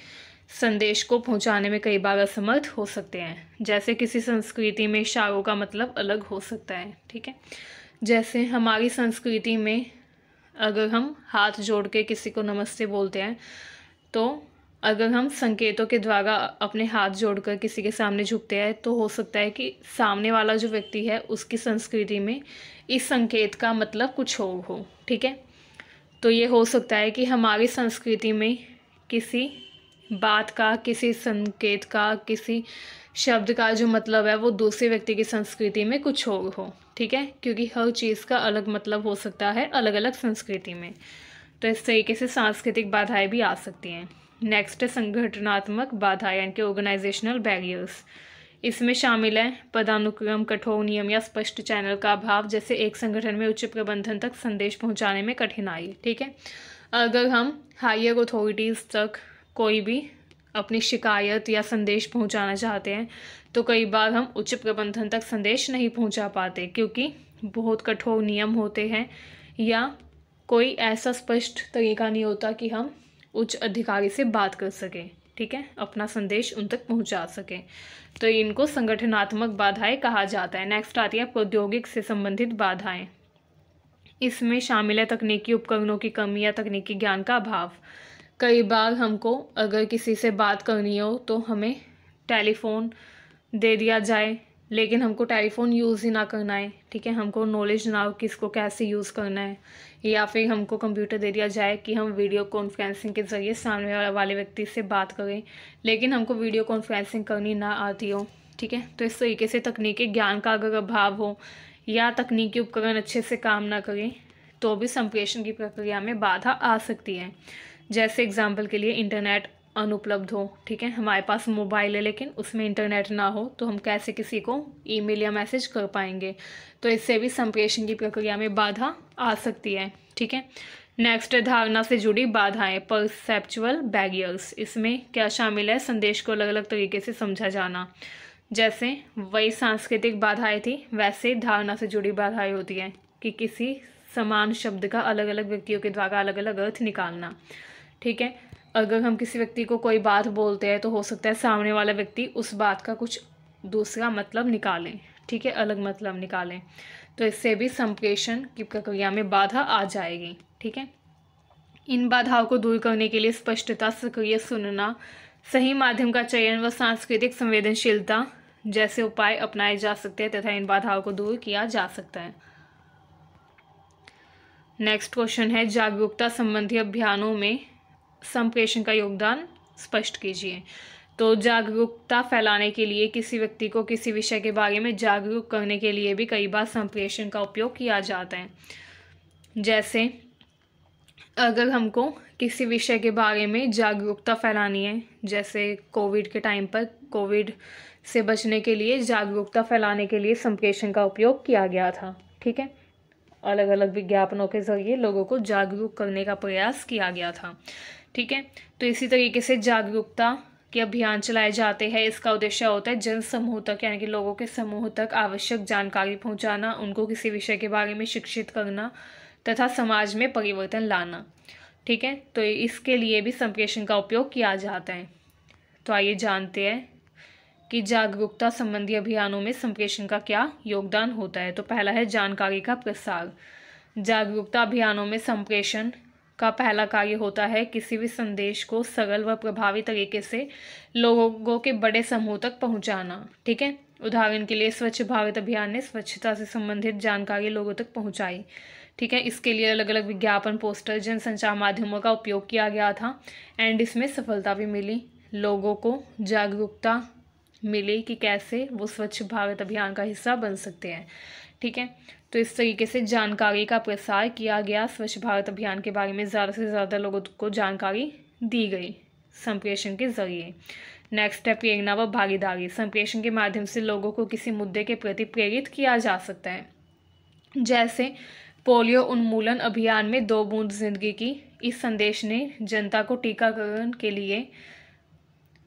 संदेश को पहुंचाने में कई बार असमर्थ हो सकते हैं। जैसे किसी संस्कृति में इशारों का मतलब अलग हो सकता है, ठीक है। जैसे हमारी संस्कृति में अगर हम हाथ जोड़ के किसी को नमस्ते बोलते हैं तो अगर हम संकेतों के द्वारा अपने हाथ जोड़कर किसी के सामने झुकते हैं तो हो सकता है कि सामने वाला जो व्यक्ति है उसकी संस्कृति में इस संकेत का मतलब कुछ और हो, ठीक है। तो ये हो सकता है कि हमारी संस्कृति में किसी बात का, किसी संकेत का, किसी शब्द का जो मतलब है वो दूसरे व्यक्ति की संस्कृति में कुछ और हो, ठीक है, क्योंकि हर चीज़ का अलग मतलब हो सकता है अलग अलग संस्कृति में। तो इस तरीके से सांस्कृतिक बाधाएं भी आ सकती हैं। नेक्स्ट है संगठनात्मक बाधा यानी कि ऑर्गेनाइजेशनल बैरियर्स। इसमें शामिल है पदानुक्रम, कठोर नियम या स्पष्ट चैनल का अभाव, जैसे एक संगठन में उच्च प्रबंधन तक संदेश पहुंचाने में कठिनाई, ठीक है। अगर हम हायर अथॉरिटीज़ तक कोई भी अपनी शिकायत या संदेश पहुंचाना चाहते हैं तो कई बार हम उच्च प्रबंधन तक संदेश नहीं पहुंचा पाते क्योंकि बहुत कठोर नियम होते हैं या कोई ऐसा स्पष्ट तरीका नहीं होता कि हम उच्च अधिकारी से बात कर सकें, ठीक है, अपना संदेश उन तक पहुंचा सकें। तो इनको संगठनात्मक बाधाएं कहा जाता है। नेक्स्ट आती है प्रौद्योगिक से संबंधित बाधाएं। इसमें शामिल है तकनीकी उपकरणों की कमी या तकनीकी ज्ञान का अभाव। कई बार हमको अगर किसी से बात करनी हो तो हमें टेलीफोन दे दिया जाए लेकिन हमको टेलीफोन यूज़ ही ना करना है, ठीक है, हमको नॉलेज ना हो कि इसको कैसे यूज़ करना है, या फिर हमको कंप्यूटर दे दिया जाए कि हम वीडियो कॉन्फ्रेंसिंग के ज़रिए सामने वाले व्यक्ति से बात करें लेकिन हमको वीडियो कॉन्फ्रेंसिंग करनी ना आती हो, ठीक है। तो इस तरीके से तकनीकी ज्ञान का अगर अभाव हो या तकनीकी उपकरण अच्छे से काम ना करें तो भी संप्रेषण की प्रक्रिया में बाधा आ सकती है। जैसे एग्जाम्पल के लिए इंटरनेट अनुपलब्ध हो, ठीक है, हमारे पास मोबाइल है लेकिन उसमें इंटरनेट ना हो तो हम कैसे किसी को ईमेल या मैसेज कर पाएंगे। तो इससे भी संप्रेषण की प्रक्रिया में बाधा आ सकती है, ठीक है। नेक्स्ट है धारणा से जुड़ी बाधाएं, परसेप्चुअल बैरियर्स। इसमें क्या शामिल है, संदेश को अलग अलग तरीके से समझा जाना। जैसे वही सांस्कृतिक बाधाएं थी वैसे धारणा से जुड़ी बाधाएं होती हैं कि किसी समान शब्द का अलग अलग व्यक्तियों के द्वारा अलग अलग अर्थ निकालना, ठीक है। अगर हम किसी व्यक्ति को कोई बात बोलते हैं तो हो सकता है सामने वाला व्यक्ति उस बात का कुछ दूसरा मतलब निकालें, ठीक है, अलग मतलब निकालें, तो इससे भी संप्रेषण की प्रक्रिया में बाधा आ जाएगी, ठीक है। इन बाधाओं को दूर करने के लिए स्पष्टता, सक्रिय सुनना, सही माध्यम का चयन व सांस्कृतिक संवेदनशीलता जैसे उपाय अपनाए जा सकते हैं तथा इन बाधाओं को दूर किया जा सकता है। नेक्स्ट क्वेश्चन है, जागरूकता संबंधी अभियानों में संप्रेषण का योगदान स्पष्ट कीजिए। तो जागरूकता फैलाने के लिए, किसी व्यक्ति को किसी विषय के बारे में जागरूक करने के लिए भी कई बार संप्रेषण का उपयोग किया जाता है। जैसे अगर हमको किसी विषय के बारे में जागरूकता फैलानी है, जैसे कोविड के टाइम पर कोविड से बचने के लिए जागरूकता फैलाने के लिए संप्रेषण का उपयोग किया गया था, ठीक है। अलग अलग विज्ञापनों के जरिए लोगों को जागरूक करने का प्रयास किया गया था, ठीक है। तो इसी तरीके से जागरूकता के अभियान चलाए जाते हैं। इसका उद्देश्य होता है जन समूह तक, यानी कि लोगों के समूह तक आवश्यक जानकारी पहुंचाना, उनको किसी विषय के बारे में शिक्षित करना तथा समाज में परिवर्तन लाना, ठीक है। तो इसके लिए भी संप्रेषण का उपयोग किया जाता है। तो आइए जानते हैं कि जागरूकता संबंधी अभियानों में संप्रेषण का क्या योगदान होता है। तो पहला है जानकारी का प्रसार। जागरूकता अभियानों में संप्रेषण का पहला कार्य होता है किसी भी संदेश को सरल व प्रभावी तरीके से लोगों के बड़े समूह तक पहुंचाना, ठीक है। उदाहरण के लिए स्वच्छ भारत अभियान ने स्वच्छता से संबंधित जानकारी लोगों तक पहुंचाई, ठीक है। इसके लिए अलग अलग विज्ञापन, पोस्टर, जनसंचार माध्यमों का उपयोग किया गया था एंड इसमें सफलता भी मिली। लोगों को जागरूकता मिली कि कैसे वो स्वच्छ भारत अभियान का हिस्सा बन सकते हैं, ठीक है। तो इस तरीके से जानकारी का प्रसार किया गया। स्वच्छ भारत अभियान के बारे में ज़्यादा से ज़्यादा लोगों को जानकारी दी गई संप्रेषण के जरिए। नेक्स्ट है प्रेरणा व भागीदारी। संप्रेषण के माध्यम से लोगों को किसी मुद्दे के प्रति प्रेरित किया जा सकता है। जैसे पोलियो उन्मूलन अभियान में 2 बूंद जिंदगी की, इस संदेश ने जनता को टीकाकरण के लिए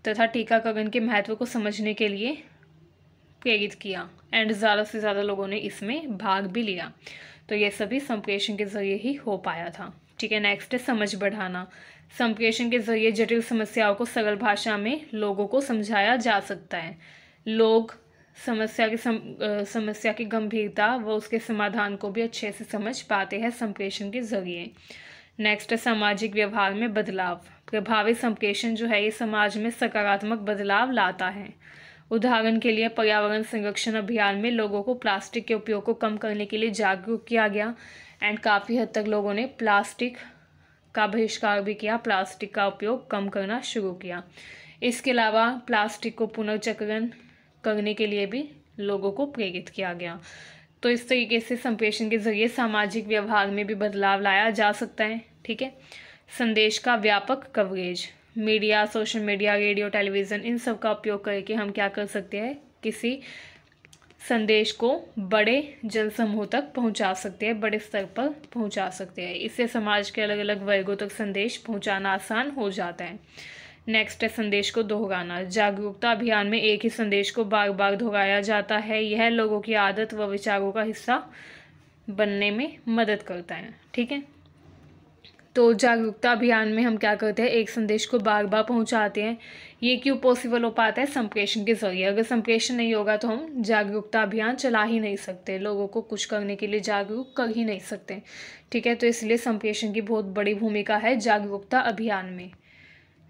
तथा टीकाकरण के महत्व को समझने के लिए प्रेरित किया एंड ज़्यादा से ज़्यादा लोगों ने इसमें भाग भी लिया। तो ये सभी संप्रेषण के जरिए ही हो पाया था, ठीक है। नेक्स्ट है समझ बढ़ाना। संप्रेषण के जरिए जटिल समस्याओं को सरल भाषा में लोगों को समझाया जा सकता है। लोग समस्या की गंभीरता व उसके समाधान को भी अच्छे से समझ पाते हैं संप्रेषण के जरिए। नेक्स्ट है सामाजिक व्यवहार में बदलाव। प्रभावी संप्रेषण जो है ये समाज में सकारात्मक बदलाव लाता है। उदाहरण के लिए पर्यावरण संरक्षण अभियान में लोगों को प्लास्टिक के उपयोग को कम करने के लिए जागरूक किया गया एंड काफ़ी हद तक लोगों ने प्लास्टिक का बहिष्कार भी किया, प्लास्टिक का उपयोग कम करना शुरू किया। इसके अलावा प्लास्टिक को पुनर्चक्रण करने के लिए भी लोगों को प्रेरित किया गया। तो इस तरीके से संप्रेषण के जरिए सामाजिक व्यवहार में भी बदलाव लाया जा सकता है, ठीक है। संदेश का व्यापक coverage. Media, social media, radio, television, इन सब का उपयोग करके हम क्या कर सकते हैं, किसी संदेश को बड़े जनसमूह तक पहुंचा सकते हैं, बड़े स्तर पर पहुंचा सकते हैं। इससे समाज के अलग अलग वर्गों तक संदेश पहुंचाना आसान हो जाता है। नेक्स्ट है संदेश को दोहराना। जागरूकता अभियान में एक ही संदेश को बार बार दोहराया जाता है। यह लोगों की आदत व विचारों का हिस्सा बनने में मदद करता है, ठीक है। तो जागरूकता अभियान में हम क्या करते हैं, एक संदेश को बार बार पहुंचाते हैं। ये क्यों पॉसिबल हो पाता है, संप्रेषण के जरिए। अगर संप्रेषण नहीं होगा तो हम जागरूकता अभियान चला ही नहीं सकते, लोगों को कुछ करने के लिए जागरूक कर ही नहीं सकते, ठीक है। तो इसलिए संप्रेषण की बहुत बड़ी भूमिका है जागरूकता अभियान में।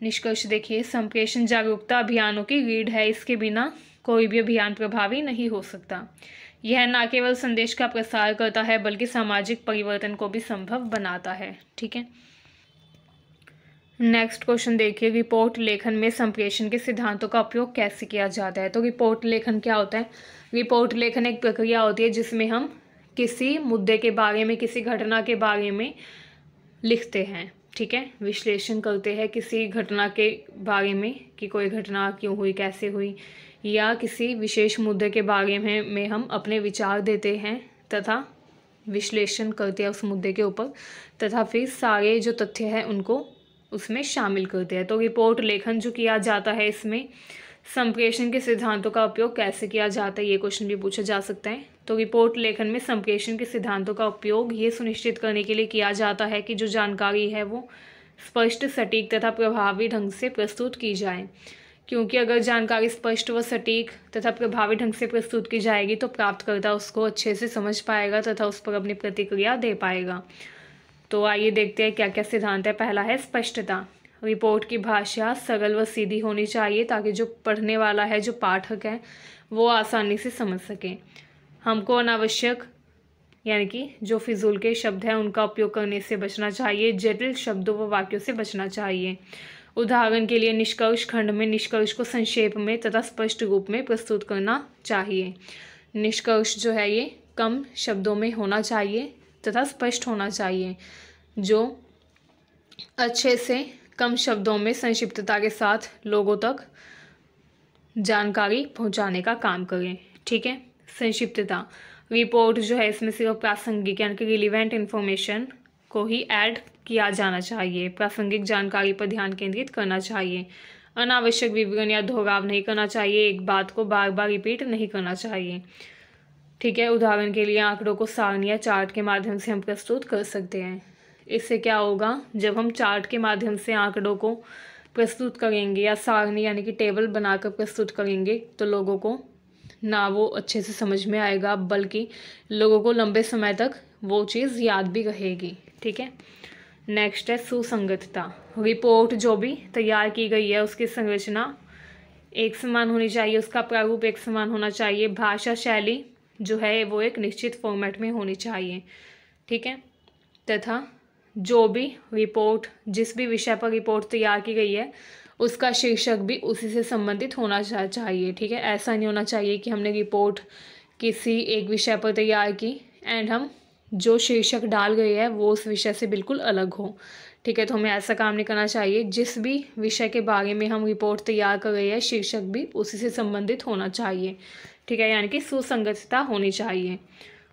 निष्कर्ष देखिए, संप्रेषण जागरूकता अभियानों की रीढ़ है। इसके बिना कोई भी अभियान प्रभावी नहीं हो सकता। यह न केवल संदेश का प्रसार करता है बल्कि सामाजिक परिवर्तन को भी संभव बनाता है, ठीक है। नेक्स्ट क्वेश्चन देखिए, रिपोर्ट लेखन में संप्रेषण के सिद्धांतों का उपयोग कैसे किया जाता है। तो रिपोर्ट लेखन क्या होता है, रिपोर्ट लेखन एक प्रक्रिया होती है जिसमें हम किसी मुद्दे के बारे में, किसी घटना के बारे में लिखते हैं, ठीक है। विश्लेषण करते हैं किसी घटना के बारे में कि कोई घटना क्यों हुई, कैसे हुई, या किसी विशेष मुद्दे के बारे में हम अपने विचार देते हैं तथा विश्लेषण करते हैं उस मुद्दे के ऊपर, तथा फिर सारे जो तथ्य हैं उनको उसमें शामिल करते हैं। तो रिपोर्ट लेखन जो किया जाता है, इसमें संप्रेषण के सिद्धांतों का उपयोग कैसे किया जाता है, ये क्वेश्चन भी पूछा जा सकता है। तो रिपोर्ट लेखन में संप्रेषण के सिद्धांतों का उपयोग ये सुनिश्चित करने के लिए किया जाता है कि जो जानकारी है वो स्पष्ट, सटीक तथा प्रभावी ढंग से प्रस्तुत की जाए। क्योंकि अगर जानकारी स्पष्ट व सटीक तथा प्रभावी ढंग से प्रस्तुत की जाएगी तो प्राप्तकर्ता उसको अच्छे से समझ पाएगा तथा उस पर अपनी प्रतिक्रिया दे पाएगा। तो आइए देखते हैं क्या क्या सिद्धांत है। पहला है स्पष्टता। रिपोर्ट की भाषा सरल व सीधी होनी चाहिए ताकि जो पढ़ने वाला है, जो पाठक है, वो आसानी से समझ सके। हमको अनावश्यक यानी कि जो फिजूल के शब्द हैं उनका उपयोग करने से बचना चाहिए। जटिल शब्दों व वाक्यों से बचना चाहिए। उदाहरण के लिए निष्कर्ष खंड में निष्कर्ष को संक्षेप में तथा स्पष्ट रूप में प्रस्तुत करना चाहिए। निष्कर्ष जो है ये कम शब्दों में होना चाहिए तथा स्पष्ट होना चाहिए, जो अच्छे से कम शब्दों में संक्षिप्तता के साथ लोगों तक जानकारी पहुंचाने का काम करें। ठीक है। संक्षिप्तता। रिपोर्ट जो है इसमें सिर्फ प्रासंगिक यानी कि रिलीवेंट इन्फॉर्मेशन को ही ऐड किया जाना चाहिए। प्रासंगिक जानकारी पर ध्यान केंद्रित करना चाहिए। अनावश्यक विवरण या दोहराव नहीं करना चाहिए। एक बात को बार बार रिपीट नहीं करना चाहिए। ठीक है। उदाहरण के लिए आंकड़ों को सारणी या चार्ट के माध्यम से हम प्रस्तुत कर सकते हैं। इससे क्या होगा, जब हम चार्ट के माध्यम से आंकड़ों को प्रस्तुत करेंगे या सारणी यानी कि टेबल बनाकर प्रस्तुत करेंगे तो लोगों को ना वो अच्छे से समझ में आएगा, बल्कि लोगों को लंबे समय तक वो चीज़ याद भी रहेगी। ठीक है। नेक्स्ट है सुसंगतता। रिपोर्ट जो भी तैयार की गई है उसकी संरचना एक समान होनी चाहिए, उसका प्रारूप एक समान होना चाहिए। भाषा शैली जो है वो एक निश्चित फॉर्मेट में होनी चाहिए। ठीक है। तथा जो भी रिपोर्ट, जिस भी विषय पर रिपोर्ट तैयार की गई है उसका शीर्षक भी उसी से संबंधित होना चाहिए। ठीक है। ऐसा नहीं होना चाहिए कि हमने रिपोर्ट किसी एक विषय पर तैयार की एंड हम जो शीर्षक डाल गए हैं वो उस विषय से बिल्कुल अलग हो। ठीक है। तो हमें ऐसा काम नहीं करना चाहिए। जिस भी विषय के बारे में हम रिपोर्ट तैयार कर रहे हैं शीर्षक भी उसी से संबंधित होना चाहिए। ठीक है। यानी कि सुसंगतता होनी चाहिए।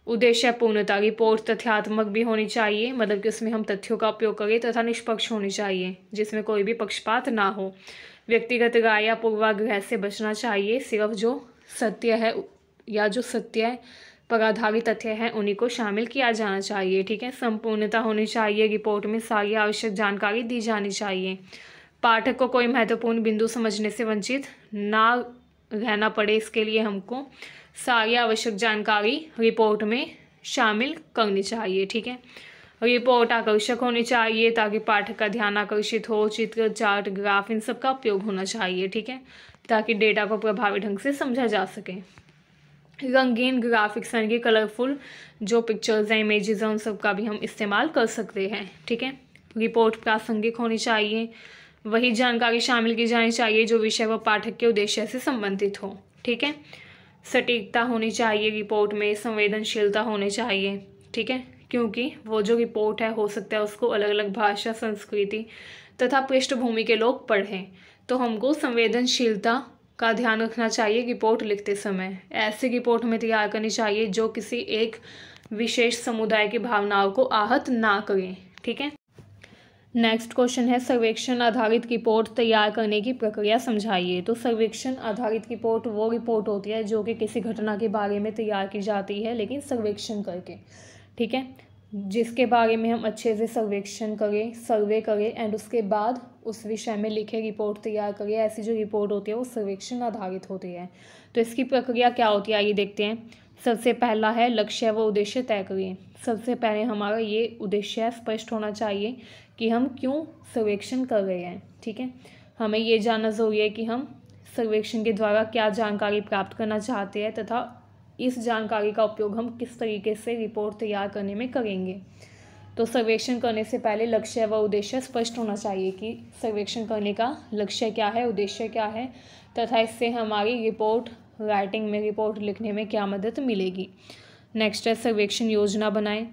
उद्देश्य पूर्णता। रिपोर्ट तथ्यात्मक भी होनी चाहिए, मतलब कि उसमें हम तथ्यों का उपयोग करें तथा निष्पक्ष होनी चाहिए, जिसमें कोई भी पक्षपात ना हो। व्यक्तिगत राय या पूर्वाग्रह से बचना चाहिए। सिर्फ जो सत्य है या जो सत्य पर आधारित तथ्य हैं उन्हीं को शामिल किया जाना चाहिए। ठीक है। संपूर्णता होनी चाहिए। रिपोर्ट में सारी आवश्यक जानकारी दी जानी चाहिए। पाठक को कोई महत्वपूर्ण बिंदु समझने से वंचित ना रहना पड़े, इसके लिए हमको सारी आवश्यक जानकारी रिपोर्ट में शामिल करनी चाहिए। ठीक है। रिपोर्ट आकर्षक होनी चाहिए ताकि पाठक का ध्यान आकर्षित हो। चित्र, चार्ट, ग्राफ इन सब का उपयोग होना चाहिए। ठीक है। ताकि डेटा को प्रभावी ढंग से समझा जा सके। रंगीन ग्राफिक्स यानी कि कलरफुल जो पिक्चर्स हैं, इमेजेस हैं, उन सब का भी हम इस्तेमाल कर सकते हैं। ठीक है। रिपोर्ट प्रासंगिक होनी चाहिए। वही जानकारी शामिल की जानी चाहिए जो विषय व पाठक के उद्देश्य से संबंधित हो। ठीक है। सटीकता होनी चाहिए रिपोर्ट में। संवेदनशीलता होनी चाहिए। ठीक है। क्योंकि वो जो रिपोर्ट है हो सकता है उसको अलग अलग भाषा, संस्कृति तथा पृष्ठभूमि के लोग पढ़ें, तो हमको संवेदनशीलता का ध्यान रखना चाहिए रिपोर्ट लिखते समय। ऐसी रिपोर्ट हमें तैयार करनी चाहिए जो किसी एक विशेष समुदाय की भावनाओं को आहत ना करें। ठीक है। नेक्स्ट क्वेश्चन है सर्वेक्षण आधारित रिपोर्ट तैयार करने की प्रक्रिया समझाइए। तो सर्वेक्षण आधारित रिपोर्ट वो रिपोर्ट होती है जो कि किसी घटना के बारे में तैयार की जाती है, लेकिन सर्वेक्षण करके। ठीक है। जिसके बारे में हम अच्छे से सर्वेक्षण करें, सर्वे करें एंड उसके बाद उस विषय में लिखे रिपोर्ट तैयार करें। ऐसी जो रिपोर्ट होती है वो सर्वेक्षण आधारित होती है। तो इसकी प्रक्रिया क्या होती है आइए देखते हैं। सबसे पहला है लक्ष्य व उद्देश्य तय करिए। सबसे पहले हमारा ये उद्देश्य स्पष्ट होना चाहिए कि हम क्यों सर्वेक्षण कर रहे हैं। ठीक है। हमें ये जानना ज़रूरी है कि हम सर्वेक्षण के द्वारा क्या जानकारी प्राप्त करना चाहते हैं तथा इस जानकारी का उपयोग हम किस तरीके से रिपोर्ट तैयार करने में करेंगे। तो सर्वेक्षण करने से पहले लक्ष्य व उद्देश्य स्पष्ट होना चाहिए कि सर्वेक्षण करने का लक्ष्य क्या है, उद्देश्य क्या है तथा इससे हमारी रिपोर्ट राइटिंग में, रिपोर्ट लिखने में क्या मदद मिलेगी। नेक्स्ट है सर्वेक्षण योजना बनाएं।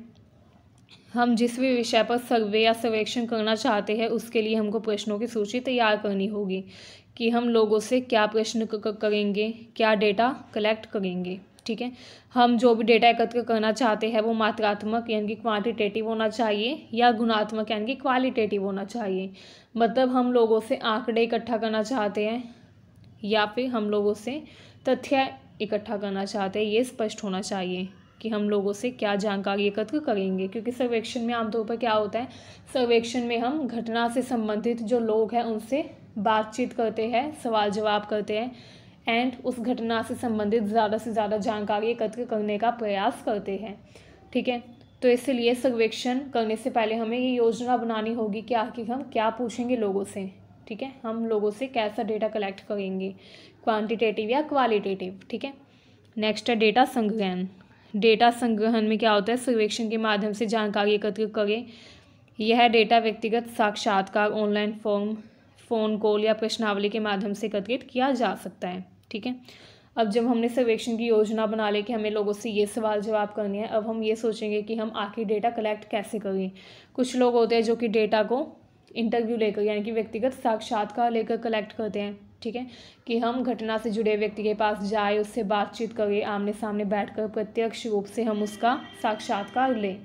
हम जिस भी विषय पर सर्वे या सर्वेक्षण करना चाहते हैं उसके लिए हमको प्रश्नों की सूची तैयार करनी होगी कि हम लोगों से क्या प्रश्न करेंगे, क्या डेटा कलेक्ट करेंगे। ठीक है। हम जो भी डेटा एकत्र करना चाहते हैं वो मात्रात्मक यानी कि क्वांटिटेटिव होना चाहिए या गुणात्मक यानी कि क्वालिटेटिव होना चाहिए। मतलब हम लोगों से आंकड़े इकट्ठा करना चाहते हैं या फिर हम लोगों से तथ्य इकट्ठा करना चाहते हैं, ये स्पष्ट होना चाहिए। कि हम लोगों से क्या जानकारी एकत्र करेंगे, क्योंकि सर्वेक्षण में आमतौर पर क्या होता है, सर्वेक्षण में हम घटना से संबंधित जो लोग हैं उनसे बातचीत करते हैं, सवाल जवाब करते हैं एंड उस घटना से संबंधित ज़्यादा से ज़्यादा जानकारी एकत्र करने का प्रयास करते हैं। ठीक है, तो इसलिए सर्वेक्षण करने से पहले हमें ये योजना बनानी होगी कि आखिर हम क्या पूछेंगे लोगों से। ठीक है, हम लोगों से कैसा डेटा कलेक्ट करेंगे, क्वांटिटेटिव या क्वालिटेटिव। ठीक है, नेक्स्ट है डेटा संग्रहण। डेटा संग्रहण में क्या होता है, सर्वेक्षण के माध्यम से जानकारी एकत्र करें। यह डेटा व्यक्तिगत साक्षात्कार, ऑनलाइन फॉर्म, फ़ोन कॉल या प्रश्नावली के माध्यम से एकत्रित किया जा सकता है। ठीक है, अब जब हमने सर्वेक्षण की योजना बना ली कि हमें लोगों से ये सवाल जवाब करने हैं, अब हम ये सोचेंगे कि हम आखिर डेटा कलेक्ट कैसे करें। कुछ लोग होते हैं जो कि डेटा को इंटरव्यू लेकर यानी कि व्यक्तिगत साक्षात्कार लेकर कलेक्ट करते हैं। ठीक है, कि हम घटना से जुड़े व्यक्ति के पास जाए, उससे बातचीत करें, आमने सामने बैठकर प्रत्यक्ष रूप से हम उसका साक्षात्कार लें।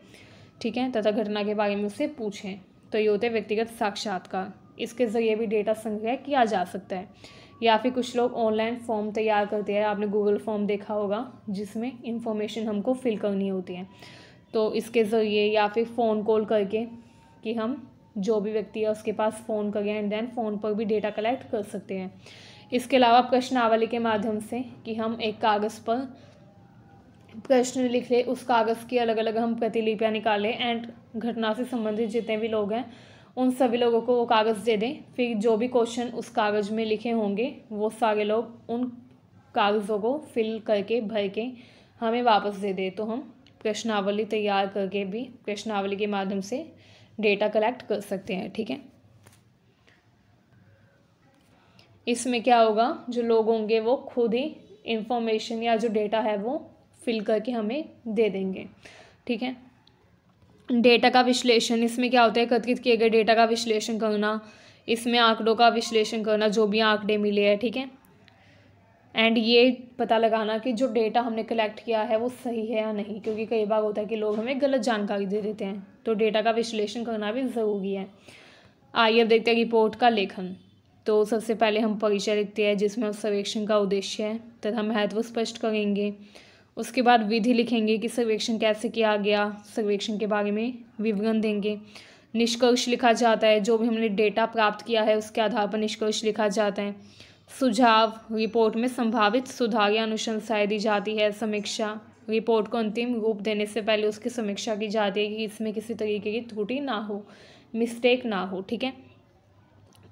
ठीक है, तथा घटना के बारे में उससे पूछें। तो ये होते हैं व्यक्तिगत साक्षात्कार। इसके ज़रिए भी डेटा संग्रह किया जा सकता है। या फिर कुछ लोग ऑनलाइन फॉर्म तैयार करते हैं, आपने गूगल फॉर्म देखा होगा जिसमें इंफॉर्मेशन हमको फिल करनी होती है, तो इसके ज़रिए या फिर फ़ोन कॉल करके कि हम जो भी व्यक्ति है उसके पास फ़ोन करें एंड देन फ़ोन पर भी डेटा कलेक्ट कर सकते हैं। इसके अलावा प्रश्नावली के माध्यम से कि हम एक कागज़ पर प्रश्न लिख लें, उस कागज़ की अलग अलग हम प्रतिलिपियाँ निकालें एंड घटना से संबंधित जितने भी लोग हैं उन सभी लोगों को वो कागज़ दे दें। फिर जो भी क्वेश्चन उस कागज़ में लिखे होंगे वो सारे लोग उन कागज़ों को फिल करके भर के हमें वापस दे दें, तो हम प्रश्नावली तैयार करके भी प्रश्नावली के माध्यम से डेटा कलेक्ट कर सकते हैं। ठीक है, इसमें क्या होगा, जो लोग होंगे वो खुद ही इंफॉर्मेशन या जो डेटा है वो फिल करके हमें दे देंगे। ठीक है, डेटा का विश्लेषण, इसमें क्या होता है, एकत्रित किए गए डेटा का विश्लेषण करना, इसमें आंकड़ों का विश्लेषण करना, जो भी आंकड़े मिले हैं। ठीक है, एंड ये पता लगाना कि जो डेटा हमने कलेक्ट किया है वो सही है या नहीं, क्योंकि कई बार होता है कि लोग हमें गलत जानकारी दे देते हैं, तो डेटा का विश्लेषण करना भी ज़रूरी है। आइए अब देखते हैं रिपोर्ट का लेखन। तो सबसे पहले हम परिचय लिखते हैं जिसमें हम सर्वेक्षण का उद्देश्य है तथा महत्व स्पष्ट करेंगे। उसके बाद विधि लिखेंगे कि सर्वेक्षण कैसे किया गया, सर्वेक्षण के बारे में विवरण देंगे। निष्कर्ष लिखा जाता है, जो भी हमने डेटा प्राप्त किया है उसके आधार पर निष्कर्ष लिखा जाता है। सुझाव, रिपोर्ट में संभावित सुधार या अनुशंसाएं दी जाती है। समीक्षा, रिपोर्ट को अंतिम रूप देने से पहले उसकी समीक्षा की जाती है कि इसमें किसी तरीके की त्रुटि ना हो, मिस्टेक ना हो। ठीक है,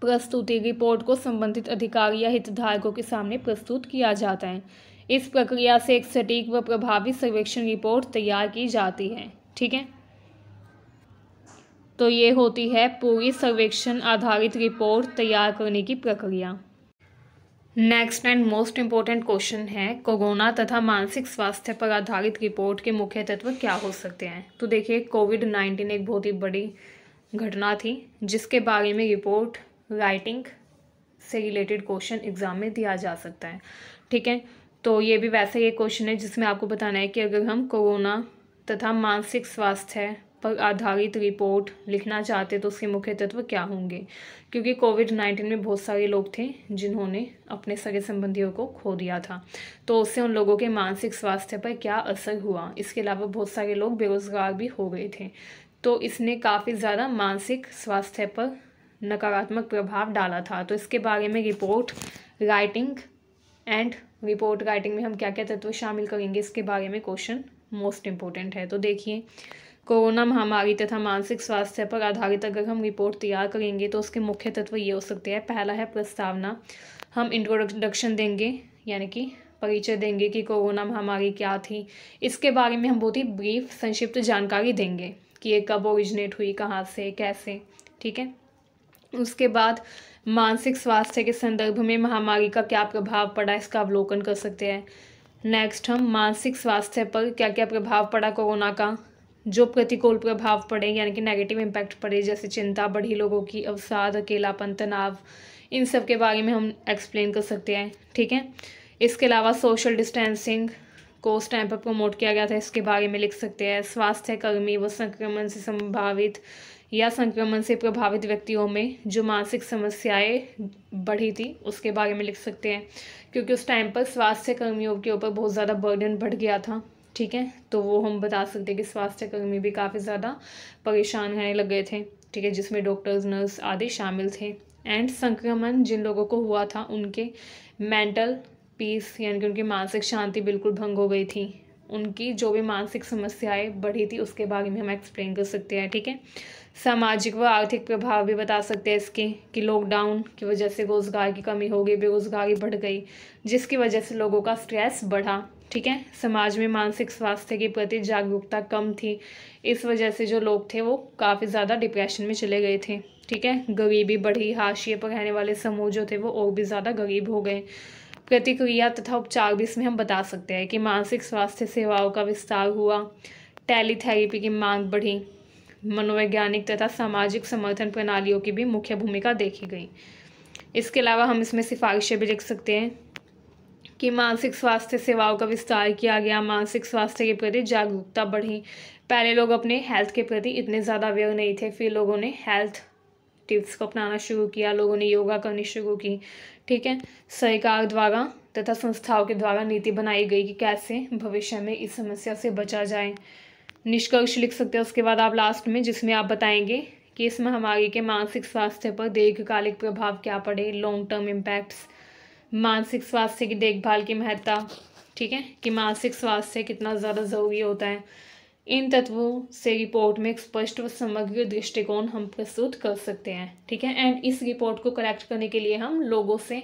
प्रस्तुति, रिपोर्ट को संबंधित अधिकारी या हितधारकों के सामने प्रस्तुत किया जाता है। इस प्रक्रिया से एक सटीक व प्रभावी सर्वेक्षण रिपोर्ट तैयार की जाती है। ठीक है, तो ये होती है पूरी सर्वेक्षण आधारित रिपोर्ट तैयार करने की प्रक्रिया। Next and most important question है, कोरोना तथा मानसिक स्वास्थ्य पर आधारित रिपोर्ट के मुख्य तत्व क्या हो सकते हैं। तो देखिए, कोविड-19 एक बहुत ही बड़ी घटना थी जिसके बारे में रिपोर्ट राइटिंग से रिलेटेड क्वेश्चन एग्जाम में दिया जा सकता है। ठीक है, तो ये भी वैसे ही एक क्वेश्चन है जिसमें आपको बताना है कि अगर हम कोरोना तथा मानसिक स्वास्थ्य पर आधारित रिपोर्ट लिखना चाहते तो उसके मुख्य तत्व क्या होंगे, क्योंकि कोविड-19 में बहुत सारे लोग थे जिन्होंने अपने सगे संबंधियों को खो दिया था, तो उससे उन लोगों के मानसिक स्वास्थ्य पर क्या असर हुआ। इसके अलावा बहुत सारे लोग बेरोजगार भी हो गए थे, तो इसने काफ़ी ज़्यादा मानसिक स्वास्थ्य पर नकारात्मक प्रभाव डाला था। तो इसके बारे में report writing and report writing में हम क्या क्या तत्व शामिल करेंगे, इसके बारे में क्वेश्चन मोस्ट इम्पोर्टेंट है। तो देखिए, कोरोना महामारी तथा मानसिक स्वास्थ्य पर आधारित अगर हम रिपोर्ट तैयार करेंगे तो उसके मुख्य तत्व ये हो सकते हैं। पहला है प्रस्तावना, हम इंट्रोडक्शन देंगे यानी कि परिचय देंगे कि कोरोना महामारी क्या थी। इसके बारे में हम बहुत ही ब्रीफ संक्षिप्त जानकारी देंगे कि ये कब ओरिजिनेट हुई, कहाँ से, कैसे। ठीक है, उसके बाद मानसिक स्वास्थ्य के संदर्भ में महामारी का क्या प्रभाव पड़ा इसका अवलोकन कर सकते हैं। नेक्स्ट, हम मानसिक स्वास्थ्य पर क्या क्या प्रभाव पड़ा कोरोना का, जो प्रतिकूल प्रभाव पड़े यानी कि नेगेटिव इम्पैक्ट पड़े, जैसे चिंता बढ़ी लोगों की, अवसाद, अकेलापन, तनाव, इन सब के बारे में हम एक्सप्लेन कर सकते हैं। ठीक है, इसके अलावा सोशल डिस्टेंसिंग को उस टाइम पर प्रमोट किया गया था, इसके बारे में लिख सकते हैं। स्वास्थ्य कर्मी व संक्रमण से संभावित या संक्रमण से प्रभावित व्यक्तियों में जो मानसिक समस्याएं बढ़ी थी उसके बारे में लिख सकते हैं, क्योंकि उस टाइम पर स्वास्थ्य कर्मियों के ऊपर बहुत ज़्यादा बर्डन बढ़ गया था। ठीक है। तो वो हम बता सकते हैं कि स्वास्थ्यकर्मी भी काफ़ी ज़्यादा परेशान रहने लग गए थे, ठीक है, जिसमें डॉक्टर्स, नर्स आदि शामिल थे। एंड संक्रमण जिन लोगों को हुआ था उनके मेंटल पीस यानी कि उनकी मानसिक शांति बिल्कुल भंग हो गई थी। उनकी जो भी मानसिक समस्याएं बढ़ी थी उसके बारे में हम एक्सप्लेन कर सकते हैं, ठीक है। सामाजिक व आर्थिक प्रभाव भी बता सकते हैं इसके, कि लॉकडाउन की वजह से रोज़गार की कमी हो गई, बेरोज़गारी बढ़ गई, जिसकी वजह से लोगों का स्ट्रेस बढ़ा, ठीक है। समाज में मानसिक स्वास्थ्य के प्रति जागरूकता कम थी, इस वजह से जो लोग थे वो काफ़ी ज़्यादा डिप्रेशन में चले गए थे, ठीक है। गरीबी बढ़ी, हाशिए पर रहने वाले समूह जो थे वो और भी ज़्यादा गरीब हो गए। प्रतिक्रिया तथा उपचार भी इसमें हम बता सकते हैं कि मानसिक स्वास्थ्य सेवाओं का विस्तार हुआ, टेलीथेरेपी की मांग बढ़ी, मनोवैज्ञानिक तथा सामाजिक समर्थन प्रणालियों की भी मुख्य भूमिका देखी गई। इसके अलावा हम इसमें सिफारिशें भी लिख सकते हैं कि मानसिक स्वास्थ्य सेवाओं का विस्तार किया गया, मानसिक स्वास्थ्य के प्रति जागरूकता बढ़ी। पहले लोग अपने हेल्थ के प्रति इतने ज़्यादा अवेयर नहीं थे, फिर लोगों ने हेल्थ टिप्स को अपनाना शुरू किया, लोगों ने योगा करनी शुरू की, ठीक है। सरकार द्वारा तथा संस्थाओं के द्वारा नीति बनाई गई कि कैसे भविष्य में इस समस्या से बचा जाए। निष्कर्ष लिख सकते हैं उसके बाद आप लास्ट में, जिसमें आप बताएंगे कि इस महामारी के मानसिक स्वास्थ्य पर दीर्घकालिक प्रभाव क्या पड़े, लॉन्ग टर्म इम्पैक्ट्स, मानसिक स्वास्थ्य की देखभाल की महत्ता, ठीक है, कि मानसिक स्वास्थ्य कितना ज़्यादा ज़रूरी होता है। इन तत्वों से रिपोर्ट में एक स्पष्ट व समग्र दृष्टिकोण हम प्रस्तुत कर सकते हैं, ठीक है। एंड इस रिपोर्ट को कलेक्ट करने के लिए हम लोगों से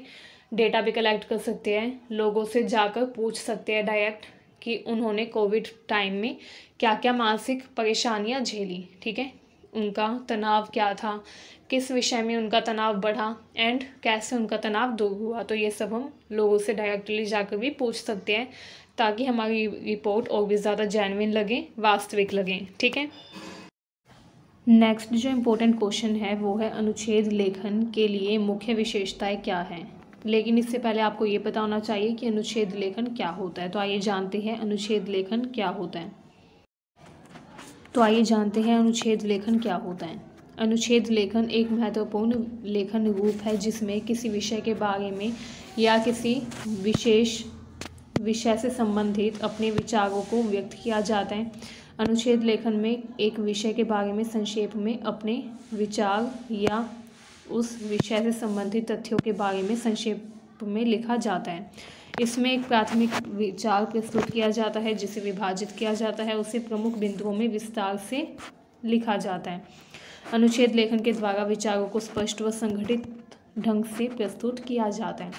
डेटा भी कलेक्ट कर सकते हैं, लोगों से जाकर पूछ सकते हैं डायरेक्ट कि उन्होंने कोविड टाइम में क्या क्या मानसिक परेशानियां झेली, ठीक है, उनका तनाव क्या था, किस विषय में उनका तनाव बढ़ा एंड कैसे उनका तनाव दूर हुआ। तो ये सब हम लोगों से डायरेक्टली जाकर भी पूछ सकते हैं, ताकि हमारी रिपोर्ट और भी ज़्यादा जेन्युइन लगे, वास्तविक लगे, ठीक है। नेक्स्ट जो इम्पोर्टेंट क्वेश्चन है वो है अनुच्छेद लेखन के लिए मुख्य विशेषताएं क्या हैं। लेकिन इससे पहले आपको ये पता होना चाहिए कि अनुच्छेद लेखन क्या होता है। तो आइए जानते हैं अनुच्छेद लेखन क्या होता है। अनुच्छेद लेखन एक महत्वपूर्ण लेखन रूप है जिसमें किसी विषय के बारे में या किसी विशेष विषय से संबंधित अपने विचारों को व्यक्त किया जाता है। अनुच्छेद लेखन में एक विषय के बारे में संक्षेप में अपने विचार या उस विषय से संबंधित तथ्यों के बारे में संक्षेप में लिखा जाता है। इसमें एक प्राथमिक विचार प्रस्तुत किया जाता है जिसे विभाजित किया जाता है, उसे प्रमुख बिंदुओं में विस्तार से लिखा जाता है। अनुच्छेद लेखन के द्वारा विचारों को स्पष्ट व संगठित ढंग से प्रस्तुत किया जाता है।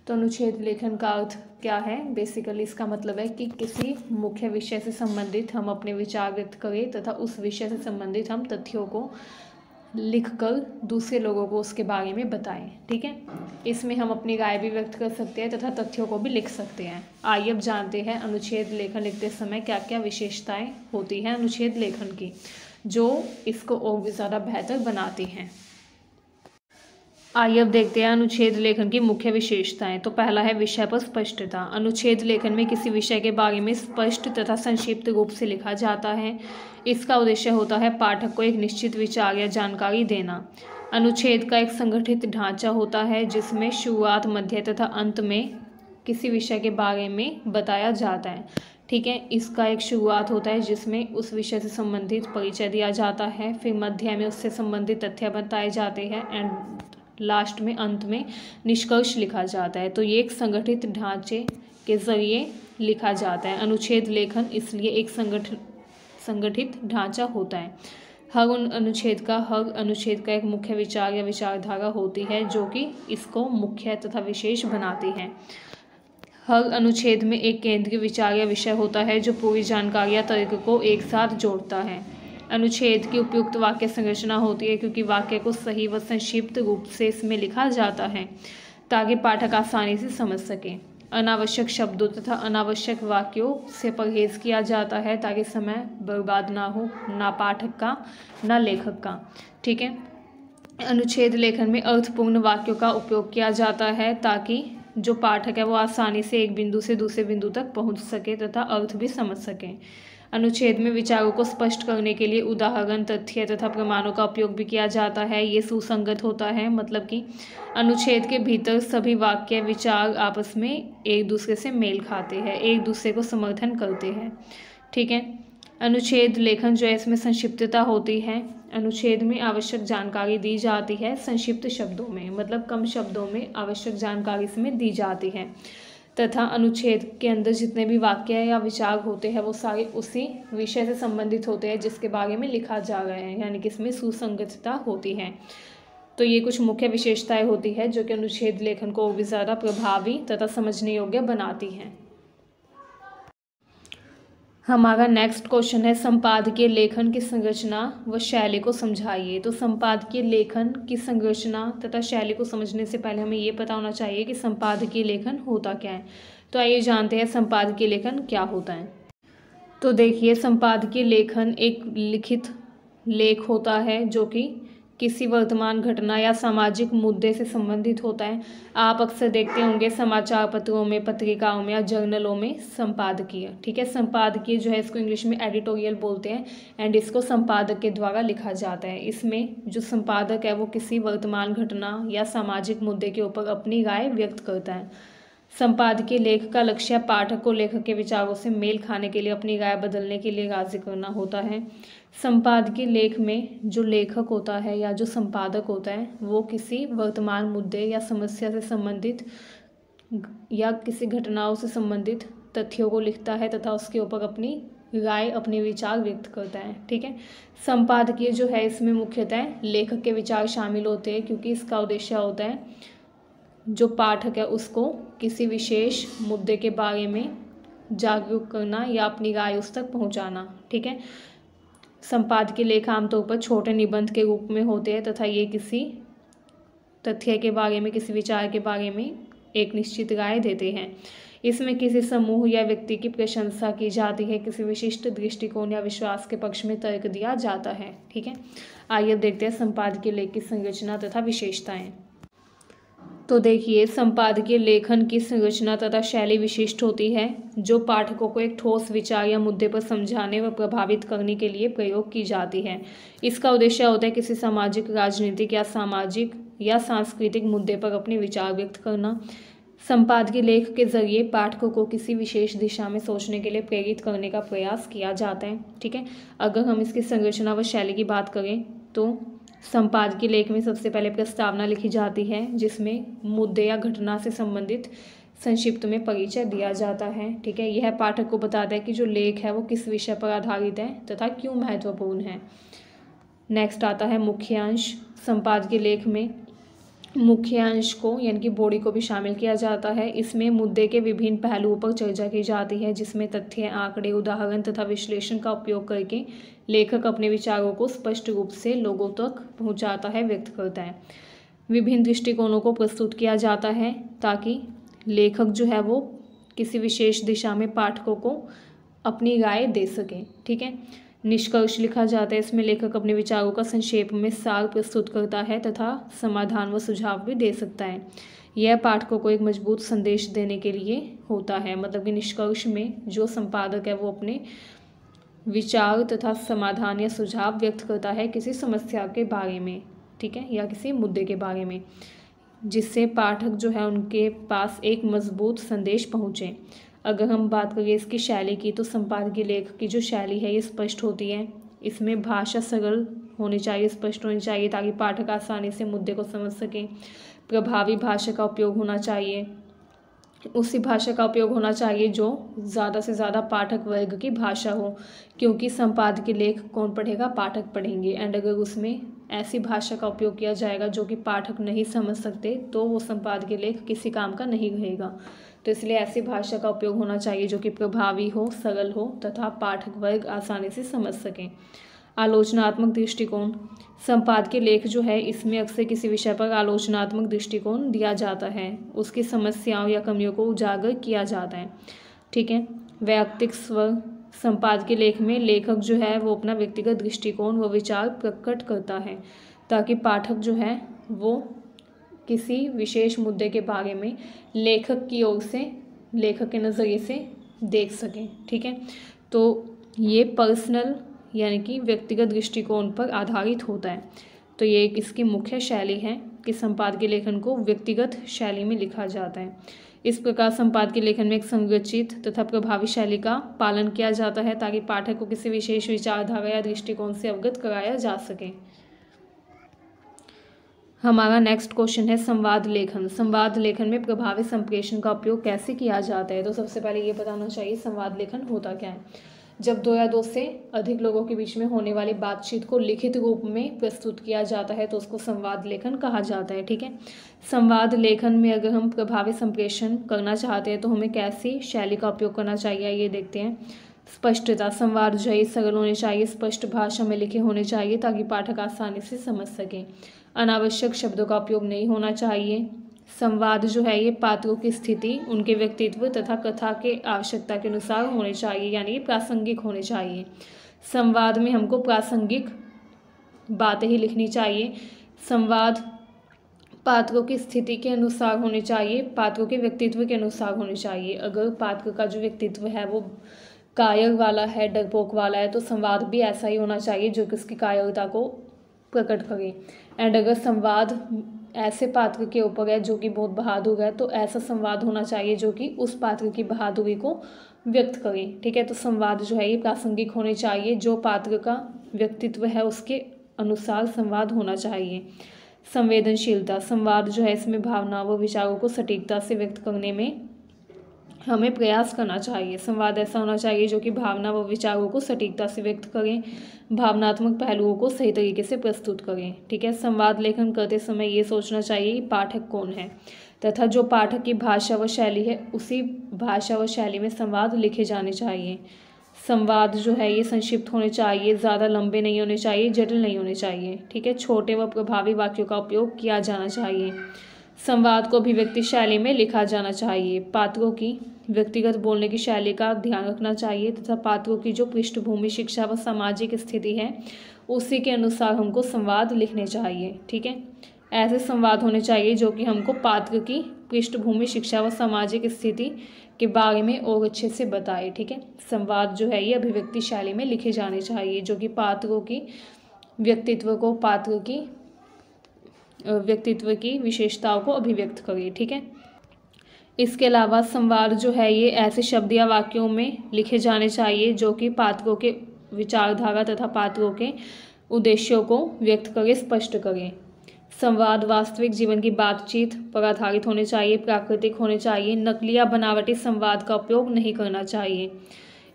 तो अनुच्छेद लेखन का अर्थ क्या है? बेसिकली इसका मतलब है कि किसी मुख्य विषय से संबंधित हम अपने विचार व्यक्त करें तथा उस विषय से संबंधित हम तथ्यों को लिखकर दूसरे लोगों को उसके बारे में बताएं, ठीक है। इसमें हम अपनी राय भी व्यक्त कर सकते हैं तथा तथ्यों को भी लिख सकते हैं। आइए अब जानते हैं अनुच्छेद लेखन लिखते समय क्या क्या विशेषताएं होती हैं अनुच्छेद लेखन की, जो इसको और भी ज़्यादा बेहतर बनाती हैं। आइए अब देखते हैं अनुच्छेद लेखन की मुख्य विशेषताएं। तो पहला है विषय पर स्पष्टता। अनुच्छेद लेखन में किसी विषय के बारे में स्पष्ट तथा संक्षिप्त रूप से लिखा जाता है। इसका उद्देश्य होता है पाठक को एक निश्चित विचार या जानकारी देना। अनुच्छेद का एक संगठित ढांचा होता है जिसमें शुरुआत, मध्य तथा अंत में किसी विषय के बारे में बताया जाता है, ठीक है। इसका एक शुरुआत होता है जिसमें उस विषय से संबंधित परिचय दिया जाता है, फिर मध्य में उससे संबंधित तथ्य बताए जाते हैं एंड लास्ट में, अंत में निष्कर्ष लिखा जाता है। तो ये एक संगठित ढांचे के जरिए लिखा जाता है। अनुच्छेद लेखन इसलिए एक संगठित ढांचा होता है। हर अनुच्छेद का एक मुख्य विचार या विचारधारा होती है जो कि इसको मुख्य तथा विशेष बनाती है। हर अनुच्छेद में एक केंद्रीय विचार या विषय होता है जो पूरी जानकारी या तर्क को एक साथ जोड़ता है। अनुच्छेद की उपयुक्त वाक्य संरचना होती है क्योंकि वाक्य को सही व संक्षिप्त रूप से इसमें लिखा जाता है ताकि पाठक आसानी से समझ सके। अनावश्यक शब्दों तथा अनावश्यक वाक्यों से परहेज किया जाता है ताकि समय बर्बाद ना हो, ना पाठक का ना लेखक का, ठीक है। अनुच्छेद लेखन में अर्थपूर्ण वाक्यों का उपयोग किया जाता है ताकि जो पाठक है वो आसानी से एक बिंदु से दूसरे बिंदु तक पहुंच सके तथा अर्थ भी समझ सके। अनुच्छेद में विचारों को स्पष्ट करने के लिए उदाहरण, तथ्य तथा प्रमाणों का उपयोग भी किया जाता है। ये सुसंगत होता है, मतलब कि अनुच्छेद के भीतर सभी वाक्य विचार आपस में एक दूसरे से मेल खाते हैं, एक दूसरे को समर्थन करते हैं। ठीक है। अनुच्छेद लेखन जो है इसमें संक्षिप्तता होती है। अनुच्छेद में आवश्यक जानकारी दी जाती है संक्षिप्त शब्दों में, मतलब कम शब्दों में आवश्यक जानकारी इसमें दी जाती है, तथा अनुच्छेद के अंदर जितने भी वाक्य या विचार होते हैं वो सारे उसी विषय से संबंधित होते हैं जिसके बारे में लिखा जा रहा है, यानी कि इसमें सुसंगतता होती है। तो ये कुछ मुख्य विशेषताएं होती है जो कि अनुच्छेद लेखन को और भी ज़्यादा प्रभावी तथा समझने योग्य बनाती हैं। हमारा नेक्स्ट क्वेश्चन है संपादकीय लेखन की संरचना व शैली को समझाइए। तो संपादकीय लेखन की संरचना तथा शैली को समझने से पहले हमें ये पता होना चाहिए कि संपादकीय लेखन होता क्या है। तो आइए जानते हैं संपादकीय लेखन क्या होता है। तो देखिए, संपादकीय लेखन एक लिखित लेख होता है जो कि किसी वर्तमान घटना या सामाजिक मुद्दे से संबंधित होता है। आप अक्सर देखते होंगे समाचार पत्रों में, पत्रिकाओं में या जर्नलों में संपादकीय। ठीक है, संपादकीय जो है इसको इंग्लिश में एडिटोरियल बोलते हैं एंड इसको संपादक के द्वारा लिखा जाता है। इसमें जो संपादक है वो किसी वर्तमान घटना या सामाजिक मुद्दे के ऊपर अपनी राय व्यक्त करता है। संपादकीय लेख का लक्ष्य पाठक को लेखक के विचारों से मेल खाने के लिए अपनी राय बदलने के लिए राजी करना होता है। संपादकीय लेख में जो लेखक होता है या जो संपादक होता है वो किसी वर्तमान मुद्दे या समस्या से संबंधित या किसी घटनाओं से संबंधित तथ्यों को लिखता है तथा उसके ऊपर अपनी राय, अपने विचार व्यक्त करता है। ठीक है, संपादकीय जो है इसमें मुख्यतः लेखक के विचार शामिल होते हैं क्योंकि इसका उद्देश्य होता है जो पाठक है उसको किसी विशेष मुद्दे के बारे में जागरूक करना या अपनी राय उस तक पहुंचाना। ठीक है, संपादकीय लेख आमतौर पर छोटे निबंध के रूप में होते हैं तथा ये किसी तथ्य के बारे में, किसी विचार के बारे में एक निश्चित राय देते हैं। इसमें किसी समूह या व्यक्ति की प्रशंसा की जाती है, किसी विशिष्ट दृष्टिकोण या विश्वास के पक्ष में तर्क दिया जाता है। ठीक है, आइए देखते हैं संपादकीय लेख की संरचना तथा विशेषताएं। तो देखिए, संपादकीय लेखन की संरचना तथा शैली विशिष्ट होती है जो पाठकों को एक ठोस विचार या मुद्दे पर समझाने व प्रभावित करने के लिए प्रयोग की जाती है। इसका उद्देश्य होता है किसी सामाजिक, राजनीतिक या सामाजिक या सांस्कृतिक मुद्दे पर अपने विचार व्यक्त करना। संपादकीय लेख के जरिए पाठकों को किसी विशेष दिशा में सोचने के लिए प्रेरित करने का प्रयास किया जाता है। ठीक है, अगर हम इसकी संरचना व शैली की बात करें तो संपादकीय लेख में सबसे पहले प्रस्तावना लिखी जाती है जिसमें मुद्दे या घटना से संबंधित संक्षिप्त में परिचय दिया जाता है। ठीक है, यह पाठक को बताता है कि जो लेख है वो किस विषय पर आधारित है तथा क्यों महत्वपूर्ण है। नेक्स्ट आता है मुख्यांश। संपादकीय लेख में मुख्यांश को यानी कि बॉडी को भी शामिल किया जाता है। इसमें मुद्दे के विभिन्न पहलुओं पर चर्चा की जाती है जिसमें तथ्य, आंकड़े, उदाहरण तथा विश्लेषण का उपयोग करके लेखक अपने विचारों को स्पष्ट रूप से लोगों तक पहुंचाता है, व्यक्त करता है। विभिन्न दृष्टिकोणों को प्रस्तुत किया जाता है ताकि लेखक जो है वो किसी विशेष दिशा में पाठकों को अपनी राय दे सकें। ठीक है, निष्कर्ष लिखा जाता है। इसमें लेखक अपने विचारों का संक्षेप में सार प्रस्तुत करता है तथा समाधान व सुझाव भी दे सकता है। यह पाठकों को एक मजबूत संदेश देने के लिए होता है, मतलब कि निष्कर्ष में जो संपादक है वो अपने विचार तथा समाधान या सुझाव व्यक्त करता है किसी समस्या के बारे में। ठीक है, या किसी मुद्दे के बारे में, जिससे पाठक जो है उनके पास एक मजबूत संदेश पहुँचे। अगर हम बात करें इसकी शैली की तो संपादकीय लेख की जो शैली है ये स्पष्ट होती है। इसमें भाषा सरल होनी चाहिए, स्पष्ट होनी चाहिए ताकि पाठक आसानी से मुद्दे को समझ सकें। प्रभावी भाषा का उपयोग होना चाहिए, उसी भाषा का उपयोग होना चाहिए जो ज़्यादा से ज़्यादा पाठक वर्ग की भाषा हो, क्योंकि संपादकीय लेख कौन पढ़ेगा, पाठक पढ़ेंगे। एंड अगर उसमें ऐसी भाषा का उपयोग किया जाएगा जो कि पाठक नहीं समझ सकते तो वो संपादकीय लेख किसी काम का नहीं रहेगा। तो इसलिए ऐसी भाषा का उपयोग होना चाहिए जो कि प्रभावी हो, सरल हो तथा पाठक वर्ग आसानी से समझ सकें। आलोचनात्मक दृष्टिकोण। संपादकीय लेख जो है इसमें अक्सर किसी विषय पर आलोचनात्मक दृष्टिकोण दिया जाता है, उसकी समस्याओं या कमियों को उजागर किया जाता है। ठीक है, वैयक्तिक स्वर। संपादकीय लेख में लेखक जो है वो अपना व्यक्तिगत दृष्टिकोण व विचार प्रकट करता है ताकि पाठक जो है वो किसी विशेष मुद्दे के बारे में लेखक की ओर से, लेखक के नज़रिए से देख सकें। ठीक है, तो ये पर्सनल यानी कि व्यक्तिगत दृष्टिकोण पर आधारित होता है। तो ये एक इसकी मुख्य शैली है कि संपादकीय लेखन को व्यक्तिगत शैली में लिखा जाता है। इस प्रकार संपादकीय लेखन में एक संरचित तथा प्रभावी शैली का पालन किया जाता है ताकि पाठक को किसी विशेष विचारधारा या दृष्टिकोण से अवगत कराया जा सके। हमारा नेक्स्ट क्वेश्चन है संवाद लेखन। संवाद लेखन में प्रभावी संप्रेषण का उपयोग कैसे किया जाता है। तो सबसे पहले ये बताना चाहिए संवाद लेखन होता क्या है। जब दो या दो से अधिक लोगों के बीच में होने वाली बातचीत को लिखित रूप में प्रस्तुत किया जाता है तो उसको संवाद लेखन कहा जाता है। ठीक है, संवाद लेखन में अगर हम प्रभावी संप्रेषण करना चाहते हैं तो हमें कैसी शैली का उपयोग करना चाहिए ये देखते हैं। स्पष्टता, संवाद जो है सरल होने चाहिए, स्पष्ट भाषा में लिखे होने चाहिए ताकि पाठक आसानी से समझ सकें। अनावश्यक शब्दों का उपयोग नहीं होना चाहिए। संवाद जो है ये पात्रों की स्थिति, उनके व्यक्तित्व तथा कथा के आवश्यकता के अनुसार होने चाहिए, यानी प्रासंगिक होने चाहिए। संवाद में हमको प्रासंगिक बातें ही लिखनी चाहिए। संवाद पात्रों की स्थिति के अनुसार होने चाहिए, पात्रों के व्यक्तित्व के अनुसार होने चाहिए। अगर पात्र का जो व्यक्तित्व है वो कायर वाला है, डरपोक वाला है, तो संवाद भी ऐसा ही होना चाहिए जो कि उसकी कायरता को प्रकट करे। एंड अगर संवाद ऐसे पात्र के ऊपर है जो कि बहुत बहादुर है तो ऐसा संवाद होना चाहिए जो कि उस पात्र की बहादुरी को व्यक्त करे। ठीक है, तो संवाद जो है ये प्रासंगिक होने चाहिए, जो पात्र का व्यक्तित्व है उसके अनुसार संवाद होना चाहिए। संवेदनशीलता, संवाद जो है इसमें भावनाओं व विचारों को सटीकता से व्यक्त करने में हमें प्रयास करना चाहिए। संवाद ऐसा होना चाहिए जो कि भावना व विचारों को सटीकता से व्यक्त करें, भावनात्मक पहलुओं को सही तरीके से प्रस्तुत करें। ठीक है, संवाद लेखन करते समय ये सोचना चाहिए कि पाठक कौन है तथा जो पाठक की भाषा व शैली है उसी भाषा व शैली में संवाद लिखे जाने चाहिए। संवाद जो है ये संक्षिप्त होने चाहिए, ज़्यादा लंबे नहीं होने चाहिए, जटिल नहीं होने चाहिए। ठीक है, छोटे व प्रभावी वाक्यों का उपयोग किया जाना चाहिए। संवाद को अभिव्यक्ति शैली में लिखा जाना चाहिए। पात्रों की व्यक्तिगत बोलने की शैली का ध्यान रखना चाहिए तथा पात्रों की जो पृष्ठभूमि, शिक्षा व सामाजिक स्थिति है उसी के अनुसार हमको संवाद लिखने चाहिए। ठीक है, ऐसे संवाद होने चाहिए जो कि हमको पात्र की पृष्ठभूमि, शिक्षा व सामाजिक स्थिति के बारे में और अच्छे से बताए। ठीक है, संवाद जो है ये अभिव्यक्ति शैली में लिखे जाने चाहिए जो कि पात्रों की व्यक्तित्व को, पात्र की व्यक्तित्व की विशेषताओं को अभिव्यक्त करे। ठीक है, इसके अलावा संवाद जो है ये ऐसे शब्द या वाक्यों में लिखे जाने चाहिए जो कि पात्रों के विचारधारा तथा पात्रों के उद्देश्यों को व्यक्त करे, स्पष्ट करे। संवाद वास्तविक जीवन की बातचीत पर आधारित होने चाहिए, प्राकृतिक होने चाहिए। नकली या बनावटी संवाद का उपयोग नहीं करना चाहिए।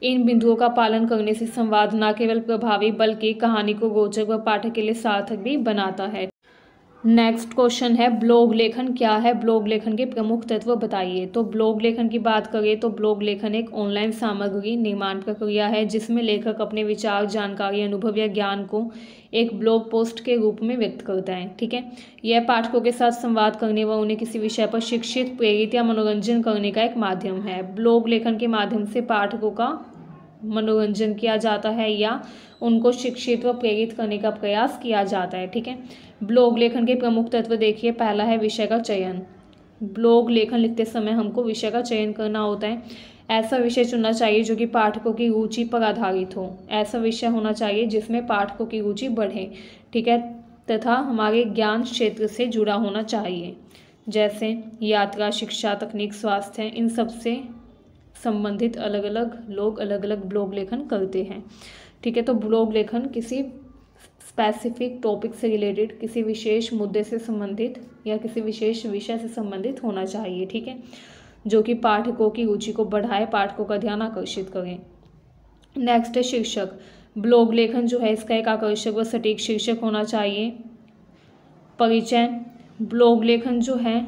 इन बिंदुओं का पालन करने से संवाद न केवल प्रभावी बल्कि कहानी को रोचक व पाठक के लिए सार्थक भी बनाता है। नेक्स्ट क्वेश्चन है ब्लॉग लेखन क्या है, ब्लॉग लेखन के प्रमुख तत्व बताइए। तो ब्लॉग लेखन की बात करें तो ब्लॉग लेखन एक ऑनलाइन सामग्री निर्माण प्रक्रिया है जिसमें लेखक अपने विचार, जानकारी, अनुभव या ज्ञान को एक ब्लॉग पोस्ट के रूप में व्यक्त करता है। ठीक है, यह पाठकों के साथ संवाद करने व उन्हें किसी विषय पर शिक्षित, प्रेरित या मनोरंजन करने का एक माध्यम है। ब्लॉग लेखन के माध्यम से पाठकों का मनोरंजन किया जाता है या उनको शिक्षित व प्रेरित करने का प्रयास किया जाता है। ठीक है, ब्लॉग लेखन के प्रमुख तत्व देखिए। पहला है विषय का चयन। ब्लॉग लेखन लिखते समय हमको विषय का चयन करना होता है। ऐसा विषय चुनना चाहिए जो कि पाठकों की रुचि पर आधारित हो। ऐसा विषय होना चाहिए जिसमें पाठकों की रुचि बढ़े। ठीक है, तथा हमारे ज्ञान क्षेत्र से जुड़ा होना चाहिए, जैसे यात्रा, शिक्षा, तकनीक, स्वास्थ्य, इन सब से संबंधित अलग अलग लोग अलग अलग ब्लॉग लेखन करते हैं। ठीक है, तो ब्लॉग लेखन किसी स्पेसिफिक टॉपिक से रिलेटेड, किसी विशेष मुद्दे से संबंधित या किसी विशेष विषय से संबंधित होना चाहिए। ठीक है, जो कि पाठकों की रुचि को बढ़ाए, पाठकों का ध्यान आकर्षित करें। नेक्स्ट है शीर्षक। ब्लॉग लेखन जो है इसका एक आकर्षक व सटीक शीर्षक होना चाहिए। परिचय। ब्लॉग लेखन जो है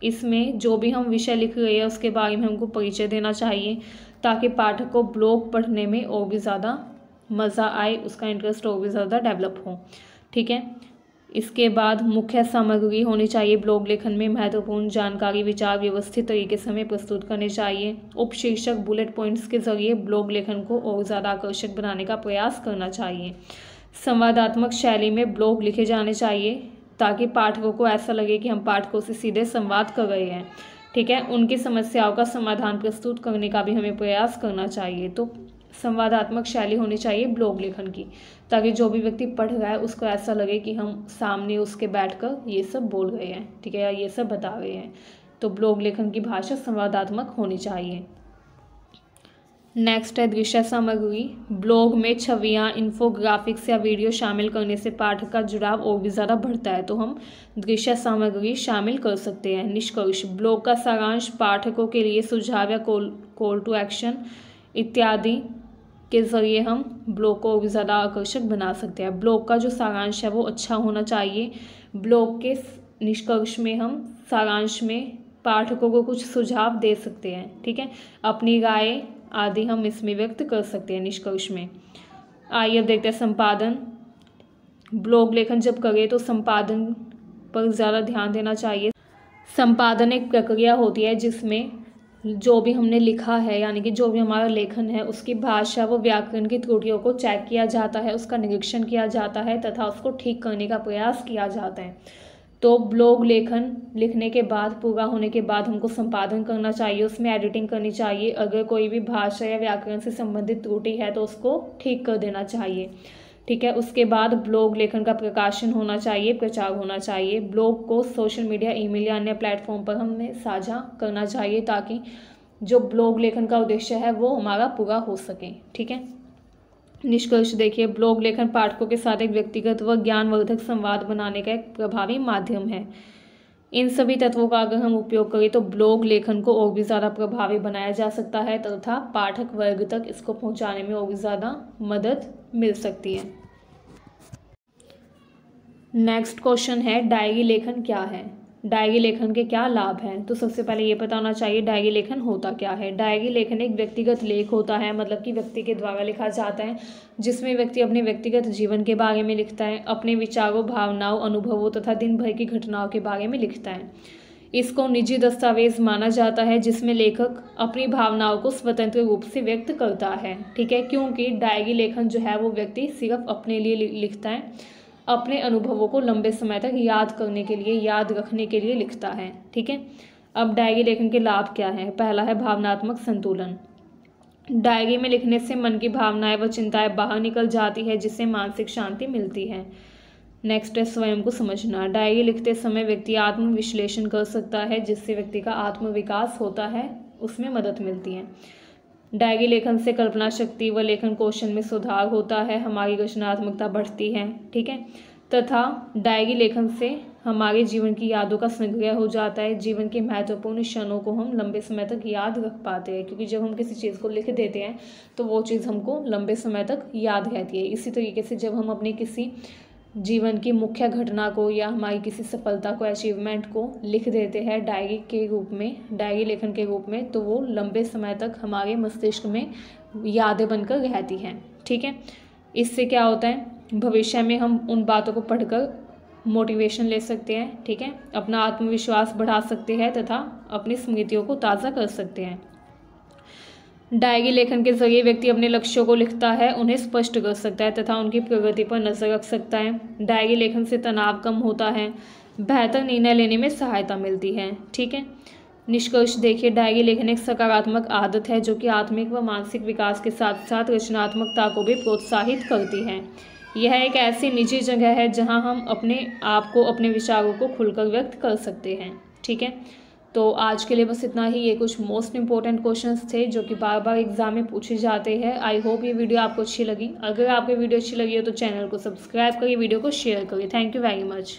इसमें जो भी हम विषय लिख रहे हैं उसके बारे में हमको परिचय देना चाहिए ताकि पाठक को ब्लॉग पढ़ने में और भी ज़्यादा मज़ा आए, उसका इंटरेस्ट और भी ज़्यादा डेवलप हो। ठीक है, इसके बाद मुख्य सामग्री होनी चाहिए। ब्लॉग लेखन में महत्वपूर्ण जानकारी, विचार व्यवस्थित तरीके से हमें प्रस्तुत करने चाहिए। उपशीर्षक, बुलेट पॉइंट्स के जरिए ब्लॉग लेखन को और ज़्यादा आकर्षक बनाने का प्रयास करना चाहिए। संवादात्मक शैली में ब्लॉग लिखे जाने चाहिए ताकि पाठकों को ऐसा लगे कि हम पाठकों से सीधे संवाद कर रहे हैं। ठीक है, उनकी समस्याओं का समाधान प्रस्तुत करने का भी हमें प्रयास करना चाहिए। तो संवादात्मक शैली होनी चाहिए ब्लॉग लेखन की, ताकि जो भी व्यक्ति पढ़ रहा है उसको ऐसा लगे कि हम सामने उसके बैठकर ये सब बोल रहे हैं, ठीक है, या ये सब बता रहे हैं। तो ब्लॉग लेखन की भाषा संवादात्मक होनी चाहिए। नेक्स्ट है दृश्य सामग्री। ब्लॉग में छवियाँ, इन्फोग्राफिक्स या वीडियो शामिल करने से पाठक का जुड़ाव और भी ज़्यादा बढ़ता है, तो हम दृश्य सामग्री शामिल कर सकते हैं। निष्कर्ष, ब्लॉग का सारांश पाठकों के लिए सुझाव या कॉल टू एक्शन इत्यादि के ज़रिए हम ब्लॉग को और भी ज़्यादा आकर्षक बना सकते हैं। ब्लॉग का जो सारांश है वो अच्छा होना चाहिए। ब्लॉग के निष्कर्ष में हम सारांश में पाठकों को कुछ सुझाव दे सकते हैं, ठीक है, अपनी राय आदि हम इसमें व्यक्त कर सकते हैं निष्कर्ष में। आइए अब देखते हैं संपादन। ब्लॉग लेखन जब करें तो संपादन पर ज़्यादा ध्यान देना चाहिए। संपादन एक प्रक्रिया होती है जिसमें जो भी हमने लिखा है, यानी कि जो भी हमारा लेखन है, उसकी भाषा व व्याकरण की त्रुटियों को चेक किया जाता है, उसका निरीक्षण किया जाता है तथा उसको ठीक करने का प्रयास किया जाता है। तो ब्लॉग लेखन लिखने के बाद, पूरा होने के बाद हमको संपादन करना चाहिए, उसमें एडिटिंग करनी चाहिए। अगर कोई भी भाषा या व्याकरण से संबंधित त्रुटि है तो उसको ठीक कर देना चाहिए, ठीक है। उसके बाद ब्लॉग लेखन का प्रकाशन होना चाहिए, प्रचार होना चाहिए। ब्लॉग को सोशल मीडिया, ईमेल या अन्य प्लेटफॉर्म पर हमें साझा करना चाहिए ताकि जो ब्लॉग लेखन का उद्देश्य है वो हमारा पूरा हो सके, ठीक है। निष्कर्ष देखिए, ब्लॉग लेखन पाठकों के साथ एक व्यक्तिगत व ज्ञानवर्धक संवाद बनाने का एक प्रभावी माध्यम है। इन सभी तत्वों का अगर हम उपयोग करें तो ब्लॉग लेखन को और भी ज़्यादा प्रभावी बनाया जा सकता है तथा पाठक वर्ग तक इसको पहुंचाने में और भी ज़्यादा मदद मिल सकती है। नेक्स्ट क्वेश्चन है, डायरी लेखन क्या है? डायरी लेखन के क्या लाभ हैं? तो सबसे पहले ये पता होना चाहिए डायरी लेखन होता क्या है। डायरी लेखन एक व्यक्तिगत लेख होता है, मतलब कि व्यक्ति के द्वारा लिखा जाता है, जिसमें व्यक्ति अपने व्यक्तिगत जीवन के बारे में लिखता है, अपने विचारों, भावनाओं, अनुभवों तथा दिन भर की घटनाओं के बारे में लिखता है। इसको निजी दस्तावेज माना जाता है जिसमें लेखक अपनी भावनाओं को स्वतंत्र रूप से व्यक्त करता है, ठीक है, क्योंकि डायरी लेखन जो है वो व्यक्ति सिर्फ अपने लिए लिखता है, अपने अनुभवों को लंबे समय तक याद करने के लिए, याद रखने के लिए लिखता है, ठीक है। अब डायरी लेखन के लाभ क्या हैं? पहला है भावनात्मक संतुलन। डायरी में लिखने से मन की भावनाएं व चिंताएं बाहर निकल जाती है, जिससे मानसिक शांति मिलती है। नेक्स्ट है स्वयं को समझना। डायरी लिखते समय व्यक्ति आत्म विश्लेषण कर सकता है, जिससे व्यक्ति का आत्म विकास होता है, उसमें मदद मिलती है। डायरी लेखन से कल्पना शक्ति व लेखन कौशल में सुधार होता है, हमारी रचनात्मकता बढ़ती है, ठीक है, तथा डायरी लेखन से हमारे जीवन की यादों का संग्रह हो जाता है। जीवन के महत्वपूर्ण क्षणों को हम लंबे समय तक याद रख पाते हैं, क्योंकि जब हम किसी चीज़ को लिख देते हैं तो वो चीज़ हमको लंबे समय तक याद रहती है। इसी तरीके से जब हम अपनी किसी जीवन की मुख्य घटना को या हमारी किसी सफलता को, अचीवमेंट को लिख देते हैं डायरी के रूप में, डायरी लेखन के रूप में, तो वो लंबे समय तक हमारे मस्तिष्क में यादें बनकर रहती हैं, ठीक है। इससे क्या होता है, भविष्य में हम उन बातों को पढ़कर मोटिवेशन ले सकते हैं, ठीक है, अपना आत्मविश्वास बढ़ा सकते हैं तथा अपनी स्मृतियों को ताज़ा कर सकते हैं। डायरी लेखन के जरिए व्यक्ति अपने लक्ष्यों को लिखता है, उन्हें स्पष्ट कर सकता है तथा उनकी प्रगति पर नजर रख सकता है। डायरी लेखन से तनाव कम होता है, बेहतर निर्णय लेने में सहायता मिलती है, ठीक है। निष्कर्ष देखिए, डायरी लेखन एक सकारात्मक आदत है जो कि आत्मिक व मानसिक विकास के साथ साथ रचनात्मकता को भी प्रोत्साहित करती है। यह एक ऐसी निजी जगह है जहां हम अपने आप को, अपने विचारों को खुलकर व्यक्त कर सकते हैं, ठीक है। तो आज के लिए बस इतना ही। ये कुछ मोस्ट इंपॉर्टेंट क्वेश्चंस थे जो कि बार बार एग्जाम में पूछे जाते हैं। आई होप ये वीडियो आपको अच्छी लगी। अगर आपको वीडियो अच्छी लगी हो तो चैनल को सब्सक्राइब करिए, वीडियो को शेयर करिए। Thank you very much.